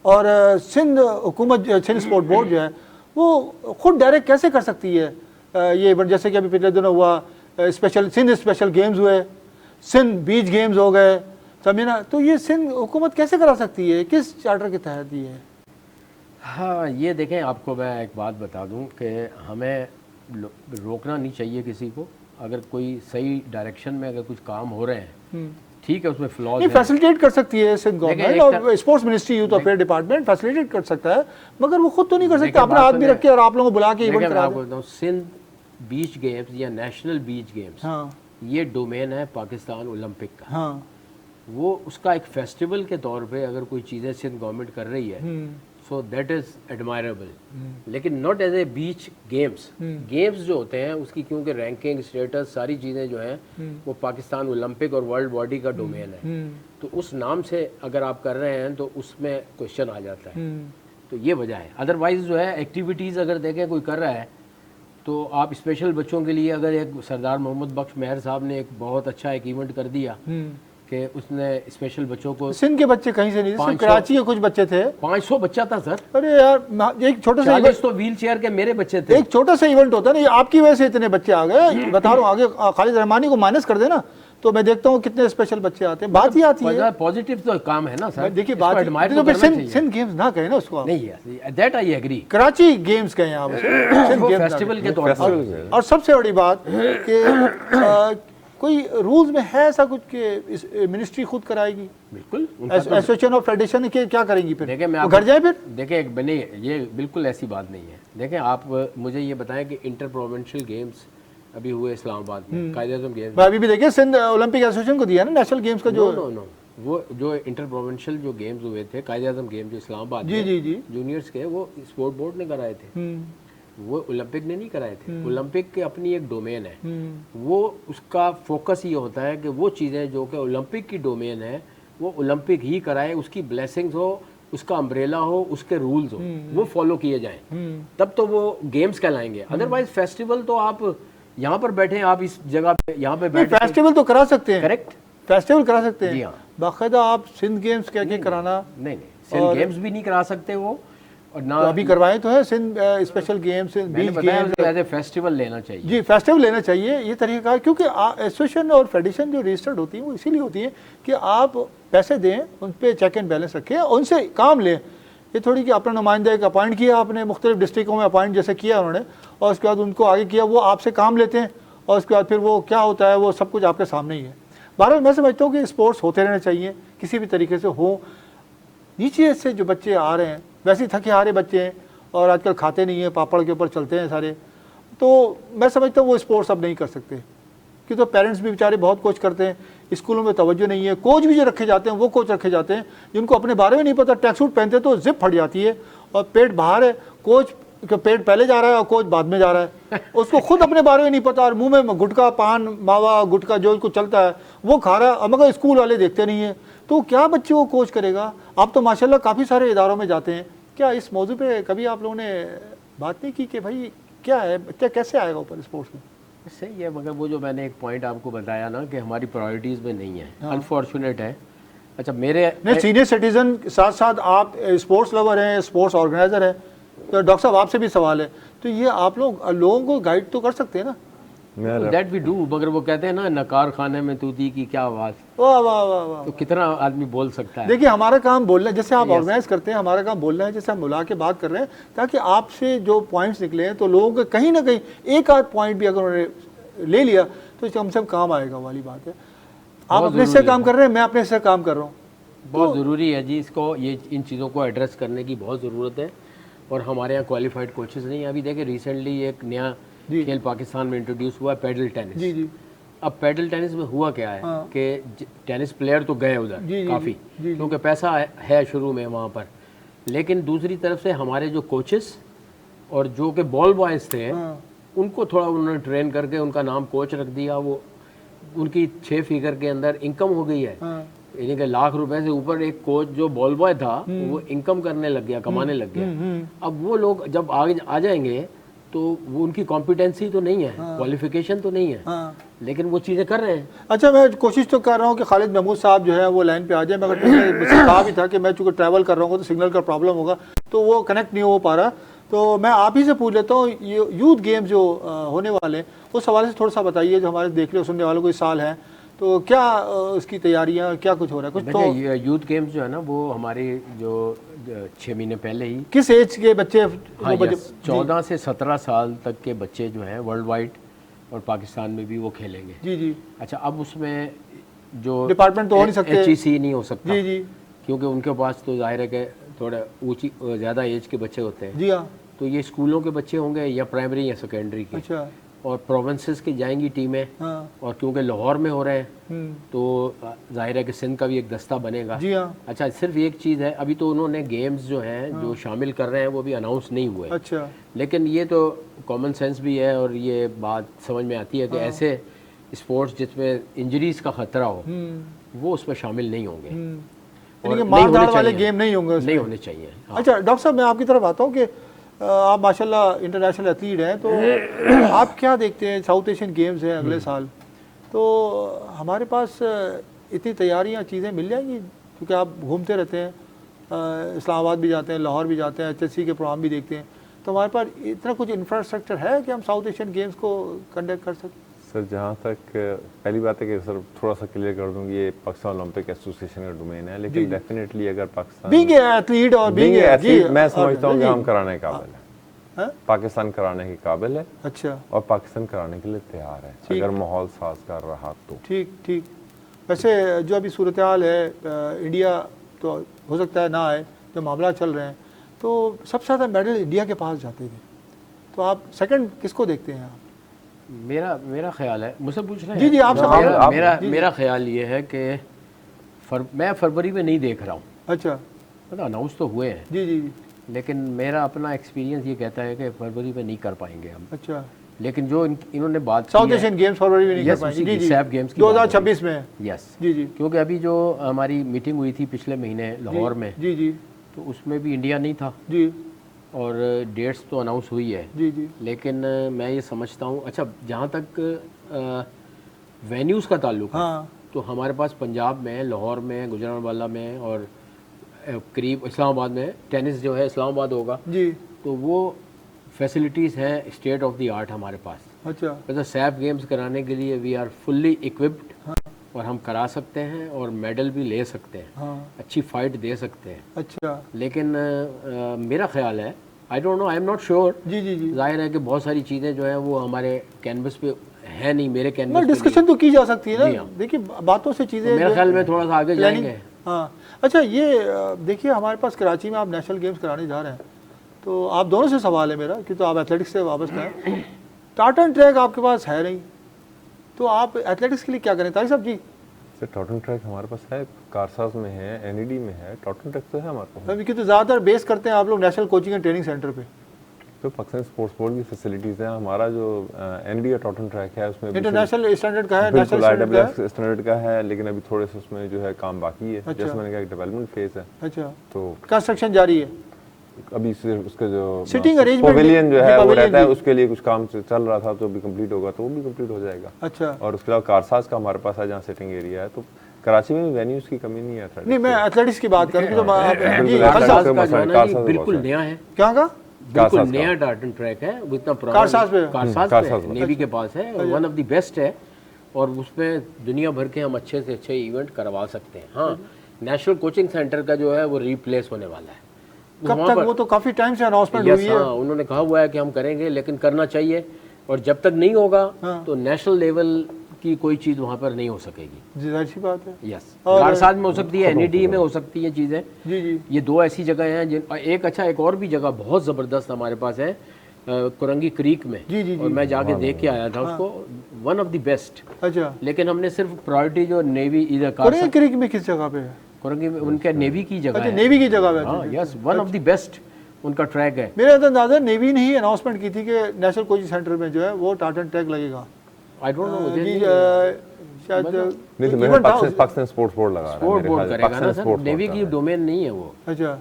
और सिंध हुकूमत, सिंध स्पोर्ट बोर्ड जो है, वो खुद डायरेक्ट कैसे कर सकती है ये इवेंट? जैसे कि अभी पिछले दिनों हुआ स्पेशल सिंध स्पेशल गेम्स हुए, सिंध बीच गेम्स हो गए, समझे ना? तो ये सिंध हुकूमत कैसे करा सकती है, किस चार्टर के तहत ये है? हाँ, ये देखें, आपको मैं एक बात बता दूं कि हमें रोकना नहीं चाहिए किसी को। अगर कोई सही डायरेक्शन में अगर कुछ काम हो रहे हैं, ठीक है, उसमें फ्लॉज नहीं, फैसिलिटेट कर सकती है सिंध गवर्नमेंट और sports ministry, youth affair department facilitate कर सकता है, मगर वो खुद तो नहीं कर सकता। अपना आदमी रख के और आप लोगों को बुला के इवेंट करा दें। सिंध बीच गेम्स या नेशनल बीच गेम्स, ये डोमेन है पाकिस्तान ओलंपिक का। वो उसका एक फेस्टिवल के तौर पे अगर कोई चीज़ें सिंध गवर्नमेंट कर रही है, सो दैट इज़ एडमायरेबल, लेकिन not as a beach games. Games जो होते हैं उसकी क्योंकि रैंकिंग, स्टेटस, सारी चीज़ें जो हैं वो पाकिस्तान ओलंपिक और वर्ल्ड बॉडी का डोमेन है। तो उस नाम से अगर आप कर रहे हैं तो उसमें क्वेश्चन आ जाता है। तो ये वजह है। अदरवाइज जो है एक्टिविटीज़ अगर देखें कोई कर रहा है तो आप स्पेशल बच्चों के लिए, अगर एक सरदार मोहम्मद बख्श मेहर साहब ने एक बहुत अच्छा एक इवेंट कर दिया कि उसने स्पेशल बच्चों को, सिंध के बच्चे कहीं से नहीं, सिर्फ कराची के कुछ बच्चे थे, 500 बच्चा था सर। अरे यार, एक छोटा सा इवेंट, तो व्हील चेयर के मेरे बच्चे थे। एक छोटा सा इवेंट होता है ना, आपकी वजह से इतने बच्चे आ गए। बता रहा हूँ, आगे खालिद रहमानी को माइनस कर देना तो मैं देखता हूँ कितने स्पेशल बच्चे आते हैं। बात ही आती है, पॉजिटिव तो काम है ना सर। देखिए, बात सिंध गेम्स ना कहे ना उसको, नहीं है, that I agree, Karachi games कहे आप फेस्टिवल के तौर पर। और सबसे बड़ी बात कि कोई रूल्स में है ऐसा कुछ कि मिनिस्ट्री खुद कराएगी? बिल्कुल, एसोसिएशन ऑफ फेडरेशन के क्या करेंगी फिर? देखिए, मैं घर जाए फिर? देखिए, बने, ये बिल्कुल ऐसी बात नहीं है। देखें, आप मुझे ये बताएं कि इंटर प्रोविंशियल गेम्स अभी हुए इस्लामाबाद में, कायदे-ए-आज़म गेम्स, अभी भी देखिए सिंध ओलंपिक एसोसिएशन को दिया ना नेशनल गेम्स का, जो नो वो जो इंटर प्रोविंशियल जो गेम्स हुए थे, कायदे-ए-आज़म गेम्स जो इस्लामाबाद जी जूनियर्स के, वो स्पोर्ट बोर्ड ने कराए थे, वो ओलंपिक ने नहीं कराए थे। ओलंपिक के अपनी एक डोमेन है, वो उसका फोकस ये होता है कि वो चीज़ें जो कि ओलंपिक की डोमेन है वो ओलंपिक ही कराए, उसकी ब्लेसिंग्स हो, उसका अम्ब्रेला हो, उसके रूल्स हो, वो फॉलो किए जाएं, तब तो वो गेम्स कहलाएंगे। अदरवाइज फेस्टिवल तो आप यहाँ पर बैठे, आप इस जगह पे यहाँ पे बैठे, फेस्टिवल तो करा सकते हैं, करेक्ट, फेस्टिवल करा सकते हैं। जी हाँ, बाकायदा आप सिंध गेम्स कह के कराना नहीं, सिंध गेम्स भी नहीं करा सकते वो, और तो ना अभी करवाए तो है सिंध स्पेशल गेम्स, मैंने बीच बताया गेम्स। एज ए फेस्टिवल लेना चाहिए। जी फेस्टिवल लेना चाहिए, ये तरीका, क्योंकि एसोसिएशन और फेडरेशन जो रजिस्टर्ड होती हैं वो इसीलिए होती हैं कि आप पैसे दें, उन पर चेक एंड बैलेंस रखें, उनसे काम लें। ये थोड़ी कि अपना नुमाइंदा एक अपॉइंट किया आपने, मुख्तलिफ डिस्ट्रिक्टों में अपॉइंट जैसे किया उन्होंने, और उसके बाद उनको आगे किया, वो आपसे काम लेते हैं, और उसके बाद फिर वो क्या होता है वो सब कुछ आपके सामने ही है। बहरहाल मैं समझता हूँ कि स्पोर्ट्स होते रहने चाहिए, किसी भी तरीके से हो। नीचे से जो बच्चे आ रहे हैं वैसे ही थके हारे बच्चे हैं, और आजकल खाते नहीं हैं, पापड़ के ऊपर चलते हैं सारे, तो मैं समझता हूँ वो स्पोर्ट्स अब नहीं कर सकते, कि तो पेरेंट्स भी बेचारे बहुत कोच करते हैं, स्कूलों में तवज्जो नहीं है, कोच भी जो रखे जाते हैं वो कोच रखे जाते हैं जिनको अपने बारे में नहीं पता, ट्रैक सूट पहनते तो जिप फट जाती है और पेट बाहर है, कोच का पेट पहले जा रहा है और कोच बाद में जा रहा है, उसको खुद अपने बारे में नहीं पता, और मुंह में गुटखा, पान, मावा, गुटखा जो उसको चलता है वो खा रहा है, मगर स्कूल वाले देखते नहीं है, तो क्या बच्चे को कोच करेगा। आप तो माशाल्लाह काफ़ी सारे इदारों में जाते हैं, क्या इस मौजू पे कभी आप लोगों ने बात नहीं की कि भाई क्या है, क्या कैसे आएगा ऊपर स्पोर्ट्स में? सही है, मगर वो जो मैंने एक पॉइंट आपको बताया ना कि हमारी प्रायोरिटीज़ में नहीं है, अनफॉर्चुनेट है। अच्छा मेरे नहीं, सीनियर सिटीजन के साथ साथ आप स्पोर्ट्स लवर हैं, स्पोर्ट्स ऑर्गेनाइजर हैं, तो डॉक्टर साहब आपसे भी सवाल है, तो ये आप लोगों को गाइड तो कर सकते हैं ना? दैट वी डू, मगर वो कहते हैं ना नकार खाने में तूती की क्या आवाज़, वाह वाह वाह वाह। तो कितना आदमी बोल सकता है। देखिए हमारा काम बोलना है, जैसे आप ऑर्गेनाइज करते हैं, हमारा काम बोलना है, जैसे हम बुला के बात कर रहे हैं, ताकि आपसे जो पॉइंट्स निकले हैं तो लोगों के कहीं ना कहीं एक आध पॉइंट भी अगर उन्होंने ले लिया तो कम से कम काम आएगा वाली बात है। आप अपने से काम कर रहे हैं, मैं अपने से काम कर रहा हूँ, बहुत ज़रूरी है जी, इसको ये इन चीज़ों को एड्रेस करने की बहुत ज़रूरत है। और हमारे यहाँ क्वालिफाइड कोचेस नहीं है। अभी देखिए रिसेंटली एक नया खेल पाकिस्तान में इंट्रोड्यूस हुआ है, पैडल टेनिस। जी जी। अब पैडल टेनिस में हुआ क्या है कि टेनिस प्लेयर तो गए उधर काफ़ी, क्योंकि पैसा है शुरू में वहाँ पर, लेकिन दूसरी तरफ से हमारे जो कोचेस और जो कि बॉल बॉयज़ थे उनको थोड़ा उन्होंने ट्रेन करके उनका नाम कोच रख दिया, वो उनकी 6 फिगर के अंदर इनकम हो गई है, यानी कि लाख रुपए से ऊपर एक कोच जो बॉल बॉय था वो इनकम करने लग गया, कमाने लग गया। अब वो लोग जब आगे आ जाएंगे तो वो उनकी कॉम्पिटेंसी तो नहीं है, क्वालिफिकेशन तो नहीं है, लेकिन वो चीज़ें कर रहे हैं। अच्छा मैं कोशिश तो कर रहा हूँ कि खालिद महमूद साहब जो है वो लाइन पे आ जाए, मगर मुझसे कहा भी था कि मैं चूँकि ट्रैवल कर रहा हूँ तो सिग्नल का प्रॉब्लम होगा, तो वो कनेक्ट नहीं हो पा रहा, तो मैं आप ही से पूछ लेता हूँ, यूथ गेम्स जो होने वाले उस हवाले से थोड़ा सा बताइए, जो हमारे देखने सुनने वालों को इस साल हैं, तो क्या उसकी तैयारियां, क्या कुछ हो रहा है कुछ? तो यूथ गेम्स जो है ना वो हमारे जो 6 महीने पहले ही, किस एज के बच्चे? हाँ, 14 से 17 साल तक के बच्चे जो हैं वर्ल्ड वाइड और पाकिस्तान में भी वो खेलेंगे। जी जी। अच्छा अब उसमें जो डिपार्टमेंट तो हो नहीं सकते, HEC नहीं हो सकता। जी जी। क्योंकि उनके पास तो जाहिर है कि थोड़ा ऊंची ज़्यादा एज के बच्चे होते हैं। जी हाँ। तो ये स्कूलों के बच्चे होंगे या प्राइमरी या सेकेंडरी के। अच्छा। और प्रोविंसेस की जाएंगी टीमें। हाँ। और क्योंकि लाहौर में हो रहे हैं तो जाहिर है कि सिंध का भी एक दस्ता बनेगा। जी हाँ। अच्छा सिर्फ एक चीज़ है, अभी तो उन्होंने गेम्स जो हैं जो शामिल कर रहे हैं वो भी अनाउंस नहीं हुए। अच्छा। लेकिन ये तो कॉमन सेंस भी है और ये बात समझ में आती है कि ऐसे स्पोर्ट्स जिसमें इंजरीज का खतरा हो वो उसमें शामिल नहीं होंगे, और मार-धाड़ वाले गेम नहीं होंगे, नहीं होने चाहिए। अच्छा डॉक्टर साहब मैं आपकी तरफ आता हूँ कि आप माशाल्लाह इंटरनेशनल एथलीट हैं, तो आप क्या देखते हैं, साउथ एशियन गेम्स हैं अगले साल, तो हमारे पास इतनी तैयारियां चीज़ें मिल जाएंगी? क्योंकि आप घूमते रहते हैं, इस्लामाबाद भी जाते हैं, लाहौर भी जाते हैं, HSC के प्रोग्राम भी देखते हैं, तो हमारे पास इतना कुछ इंफ्रास्ट्रक्चर है कि हम साउथ एशियन गेम्स को कंडक्ट कर सकें? सर जहाँ तक पहली बात है कि सर थोड़ा सा क्लियर कर दूँ, ये पाकिस्तान ओलंपिक एसोसिएशन का डोमेन है, लेकिन डेफिनेटली अगर पाकिस्तान बीइंग एथलीट और बीइंग एथलीट मैं समझता हूँ कि हम कराने के काबिल है, पाकिस्तान कराने के काबिल है। अच्छा। और पाकिस्तान कराने के लिए तैयार है अगर माहौल साजगार रहा तो। ठीक ठीक। वैसे जो अभी सूरत हाल है, इंडिया तो हो सकता है ना आए, जो मामला चल रहे हैं, तो सबसे ज़्यादा मेडल इंडिया के पास जाते थे, तो आप सेकंड किसको देखते हैं आप? मेरा ख्याल है, मुझसे पूछ रहे हैं? जी जी आप मेरा ख्याल ये है कि मैं फरवरी में नहीं देख रहा हूँ। अच्छा। मतलब अनाउंस तो हुए हैं जी जी, लेकिन मेरा अपना एक्सपीरियंस ये कहता है कि फरवरी में नहीं कर पाएंगे हम। अच्छा। लेकिन जो इन्होंने बात साउथ एशियन गेम्स फरवरी में नहीं कर पाएंगे? जी जी, सैफ गेम्स 2026 में। यस जी जी। क्योंकि अभी जो हमारी मीटिंग हुई थी पिछले महीने लाहौर में, जी जी, तो उसमें भी इंडिया नहीं था जी, और डेट्स तो अनाउंस हुई है। जी जी, लेकिन मैं ये समझता हूँ, अच्छा जहाँ तक वेन्यूज़ का ताल्लुक है, हाँ तो हमारे पास पंजाब में, लाहौर में, गुजरांवाला में और करीब इस्लामाबाद में टेनिस जो है इस्लामाबाद होगा जी। तो वो फैसिलिटीज़ हैं स्टेट ऑफ द आर्ट हमारे पास। अच्छा। मतलब सैफ गेम्स कराने के लिए वी आर फुल्ली इक्विप्ड और हम करा सकते हैं और मेडल भी ले सकते हैं। हाँ। अच्छी फाइट दे सकते हैं। अच्छा। लेकिन मेरा ख्याल है, I don't know, I am not sure. जी जी जी। जाहिर है कि बहुत सारी चीज़ें जो हैं वो हमारे कैनवस पे है नहीं, मेरे ना कैनवस पे डिस्कशन तो की जा सकती है जी ना, हाँ। देखिए बातों से चीज़ें मेरे ख्याल में थोड़ा सा आगे प्लानिंग। जाएंगे। हाँ। अच्छा, ये देखिए हमारे पास कराची में आप नेशनल गेम्स कराने जा रहे हैं, तो आप दोनों से सवाल है मेरा कि तो आप एथलेटिक्स से वापस हैं, टार्टन ट्रैक आपके पास है नहीं, तो आप एथलेटिक्स के लिए क्या करें? तारिक साहब जी। सर टार्टन ट्रैक हमारे पास है, कारसाज में है, एनईडी में है, टार्टन ट्रैक तो है हमारे पास। अभी तो ज़्यादातर बेस करते हैं आप लोग national coaching and training centre पे। तो पाकिस्तान स्पोर्ट्स बोर्ड की फैसिलिटीज़ हैं। हमारा जो एनईडी का टार्टन ट्रैक है उसमें इंटरनेशनल स्टैंडर्ड का है, बिल्कुल नेशनल स्टैंडर्ड का है। IAAF स्टैंडर्ड का है, लेकिन अभी थोड़े से उसमें जो है काम बाकी है। अच्छा। जैसे मैंने कहा, एक डेवलपमेंट फेज है। अच्छा, तो कंस्ट्रक्शन जारी है। अभी सिर्फ उसका जो Sitting arrangement पवेलियन जो भी- है वो pavilion रहता है, भी। उसके लिए कुछ काम चल रहा था, तो अभी कंप्लीट होगा तो वो भी कंप्लीट हो जाएगा। अच्छा। और उसके अलावा कारसाज का हमारे पास है जहाँ सिटिंग एरिया है। तो कराची में वेन्यूज की कमी नहीं है। नहीं, मैं एथलेटिक्स की बात करूँ तो बिल्कुल, जी, कारसाज कारसाज का का जो है ना कारसाज जी का बिल्कुल बहुत है। नया है, क्या का? बिल्कुल कारसाज का। नया टार्टन ट्रैक है, वो इतना पुराना कारसाज पे? कारसाज कारसाज पे पे। नेवी के पास है, वन ऑफ द बेस्ट है और उसमें दुनिया भर के हम अच्छे से अच्छे इवेंट करवा सकते हैं। हाँ, नेशनल कोचिंग सेंटर का जो है वो रिप्लेस होने वाला है। कब तक? वो तो काफी टाइम से अनाउंसमेंट यस, हुई है। हाँ, उन्होंने कहा हुआ है कि हम करेंगे, लेकिन करना चाहिए। और जब तक नहीं होगा हाँ। तो नेशनल लेवल की कोई चीज़ वहाँ पर नहीं हो सकेगी। जी, जाहिर सी बात है। यस, और- कारसाज में हो सकती है, एनईडी में हो सकती है चीज़ें। जी जी। ये दो ऐसी जगह हैं जिन एक अच्छा एक और भी जगह बहुत ज़बरदस्त हमारे पास है कुरंगी क्रीक में। जी, जी, जी। और मैं जाके देख के आया था उसको, वन ऑफ द बेस्ट। अच्छा, लेकिन हमने सिर्फ प्रायोरिटी जो नेवी इधर कोरियन क्रीक में किस जगह पे है? कुरंगी में उनके नेवी की जगह अच्छा, है। नेवी की जगह पे। हाँ, yes, one of the best उनका ट्रैक है। मेरा अंदाजा नेवी ने ही अनाउंसमेंट की थी कि नेशनल कोचिंग सेंटर में जो है वो टार्टन ट्रैक लगेगा। आई डोंट नो, जी, शायद नहीं तो मेरे event था पाकिस्तान स्पोर्ट्स बोर्ड लगा रहा है स्पोर्ट मेरे बोर्ड ख्याल से, करेगा ना Pakistan sir, sports navy board की का है। डोमेन नहीं है वो। अच्छा।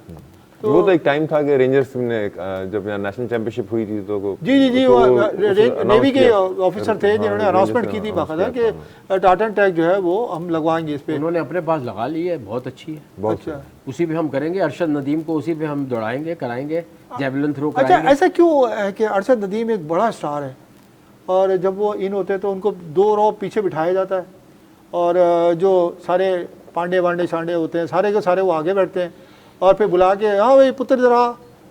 वो तो एक टाइम था कि रेंजर्स ने जब यहाँ नेशनल चैंपियनशिप हुई थी तो जी जी जी, तो वो उसे नेवी के announce ऑफिसर थे हाँ, जिन्होंने Rangers अनाउंसमेंट ने की थी announce बाकायदा किया कि टार्टन ट्रैक जो है वो हम लगवाएंगे इस पे। उन्होंने अपने पास लगा ली है, बहुत अच्छी है। बहुत अच्छा। उसी पे हम करेंगे, अरशद नदीम को उसी पे हम दौड़ाएंगे, कराएंगे, जेवलिन थ्रो अच्छा, कराएंगे। ऐसा क्यों है कि अरशद नदीम एक बड़ा स्टार है और जब वो इन होते हैं तो उनको 2 रो पीछे बिठाया जाता है और जो सारे पांडे शांडे होते हैं सारे के सारे वो आगे बैठते हैं और फिर बुला के, हाँ भाई पुत्र जरा,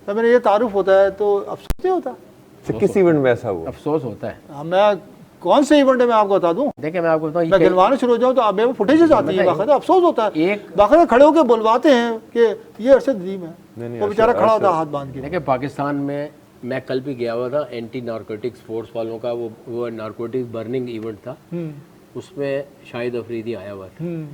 तो मैंने ये तारुफ होता है तो अफसोस नहीं होता? अच्छा, किस इवेंट में ऐसा हुआ? अफसोस होता है। हाँ, मैं कौन से इवेंट है मैं आपको बता दूं? देखिए मैं आपको बताऊं, मैं गिनवाना शुरू हो जाऊं तो अब फुटेजेस आती है, बाकायदा अफसोस होता है। एक- बाकायदा खड़े होकर बुलवाते हैं कि ये अरशद नदीम है, नहीं, वो बेचारा खड़ा होता है अरशद- हाथ बांध के। देखिए पाकिस्तान में मैं कल भी गया हुआ था, एंटी नारकोटिक्स फोर्स वालों का वो नारकोटिक्स बर्निंग इवेंट था, उसमें शाहिद अफरीदी आया हुआ था,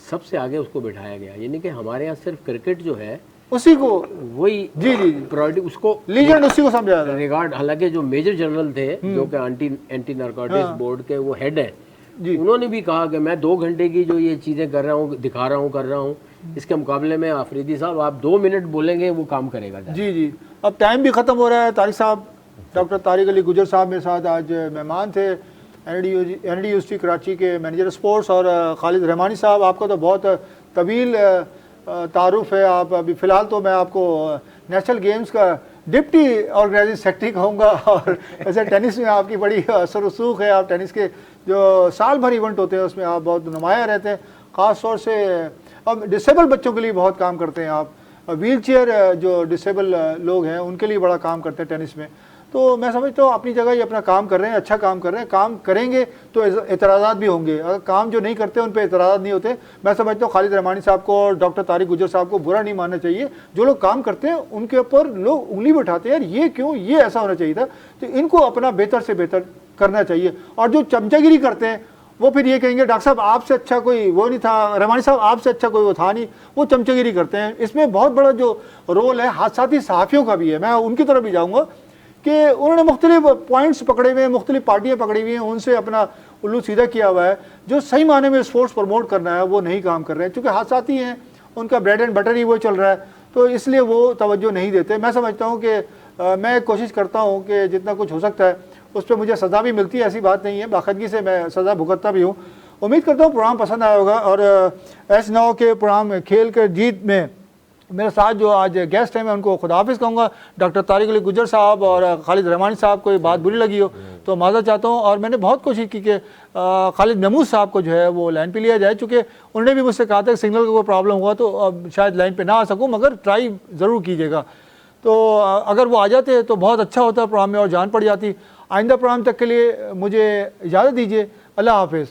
सबसे आगे उसको बिठाया गया। यानी कि हमारे यहाँ सिर्फ क्रिकेट जो है उसी को वही जी जी प्रायोरिटी, उसको लीजेंड उसी को समझाया था। रिगार्ड, हालांकि जो मेजर जनरल थे जो कि एंटी नारकोटिक्स बोर्ड के वो हेड हैं, जी। उन्होंने भी कहा कि मैं 2 घंटे की जो ये चीज़ें कर रहा हूँ, दिखा रहा हूँ, कर रहा हूँ, इसके मुकाबले में अफरीदी साहब आप 2 मिनट बोलेंगे वो काम करेगा। जी जी, अब टाइम भी ख़त्म हो रहा है। तारिक साहब, डॉक्टर तारिक अली गुजर साहब मेरे साथ आज मेहमान थे, एनडी यूनिवर्सिटी कराची के मैनेजर स्पोर्ट्स, और खालिद रहमानी साहब, आपका तो बहुत तवील तारुफ है। आप अभी फ़िलहाल तो मैं आपको नेशनल गेम्स का डिप्टी ऑर्गेनाइजिंग सेक्रेटरी कहूँगा, और ऐसे टेनिस में आपकी बड़ी असर रसूख है। आप टेनिस के जो साल भर इवेंट होते हैं उसमें आप बहुत नुमाया रहते हैं, ख़ास तौर से अब डिसेबल बच्चों के लिए बहुत काम करते हैं आप, व्हील चेयर जो डिसेबल लोग हैं उनके लिए बड़ा काम करते हैं टेनिस में। तो मैं समझता हूँ अपनी जगह ये अपना काम कर रहे हैं, अच्छा काम कर रहे हैं। काम करेंगे तो एतराज़ात भी होंगे, अगर काम जो नहीं करते उन पर एतराज़ात नहीं होते। मैं समझता हूँ खालिद रहमानी साहब को और डॉक्टर तारिक गुजर साहब को बुरा नहीं मानना चाहिए। जो लोग काम करते हैं उनके ऊपर लोग उंगली बैठाते हैं, यार ये क्यों, ये ऐसा होना चाहिए था। तो इनको अपना बेहतर से बेहतर करना चाहिए। और जो चमचागिरी करते हैं वो फिर ये कहेंगे डॉक्टर साहब आपसे अच्छा कोई वो नहीं था, रहमानी साहब आपसे अच्छा कोई वो था नहीं, वो चमचागिरी करते हैं। इसमें बहुत बड़ा जो रोल है साथ ही सहाफ़ियों का भी है। मैं उनकी तरफ भी जाऊँगा कि उन्होंने मुख्तलिफ पॉइंट्स पकड़े हुए हैं, मुख्तलिफ पार्टियाँ पकड़ी हुई हैं, उनसे अपना उल्लू सीधा किया हुआ है। जो सही माने में स्पोर्ट्स प्रमोट करना है वो नहीं काम कर रहे हैं, चूँकि हादसाती हैं, उनका ब्रेड एंड बटर ही वो चल रहा है, तो इसलिए वो तवज्जो नहीं देते। मैं समझता हूँ कि मैं कोशिश करता हूँ कि जितना कुछ हो सकता है उस पर मुझे सज़ा भी मिलती है, ऐसी बात नहीं है, बाकायदगी से मैं सज़ा भुगतता भी हूँ। उम्मीद करता हूँ प्रोग्राम पसंद आया होगा और ऐसे ना हो कि प्रोग्राम खेल कर जीत में मेरे साथ जो आज गेस्ट हैं मैं उनको खुदा हाफिज़ कहूँगा। डॉक्टर तारिक अली गुज्जर साहब और खालिद रहमानी साहब को ये बात बुरी लगी हो तो माज़रत चाहता हूँ। और मैंने बहुत कोशिश की कि खालिद महमूद साहब को जो है वो लाइन पे लिया जाए, चूँकि उन्होंने भी मुझसे कहा था कि सिग्नल का कोई प्रॉब्लम हुआ तो अब शायद लाइन पे ना आ सकूँ, मगर ट्राई ज़रूर कीजिएगा। तो अगर वो आ जाते तो बहुत अच्छा होता प्रोग्राम में और जान पड़ जाती। आइंदा प्रोग्राम तक के लिए मुझे इजाज़त दीजिए। अल्लाह हाफिज़।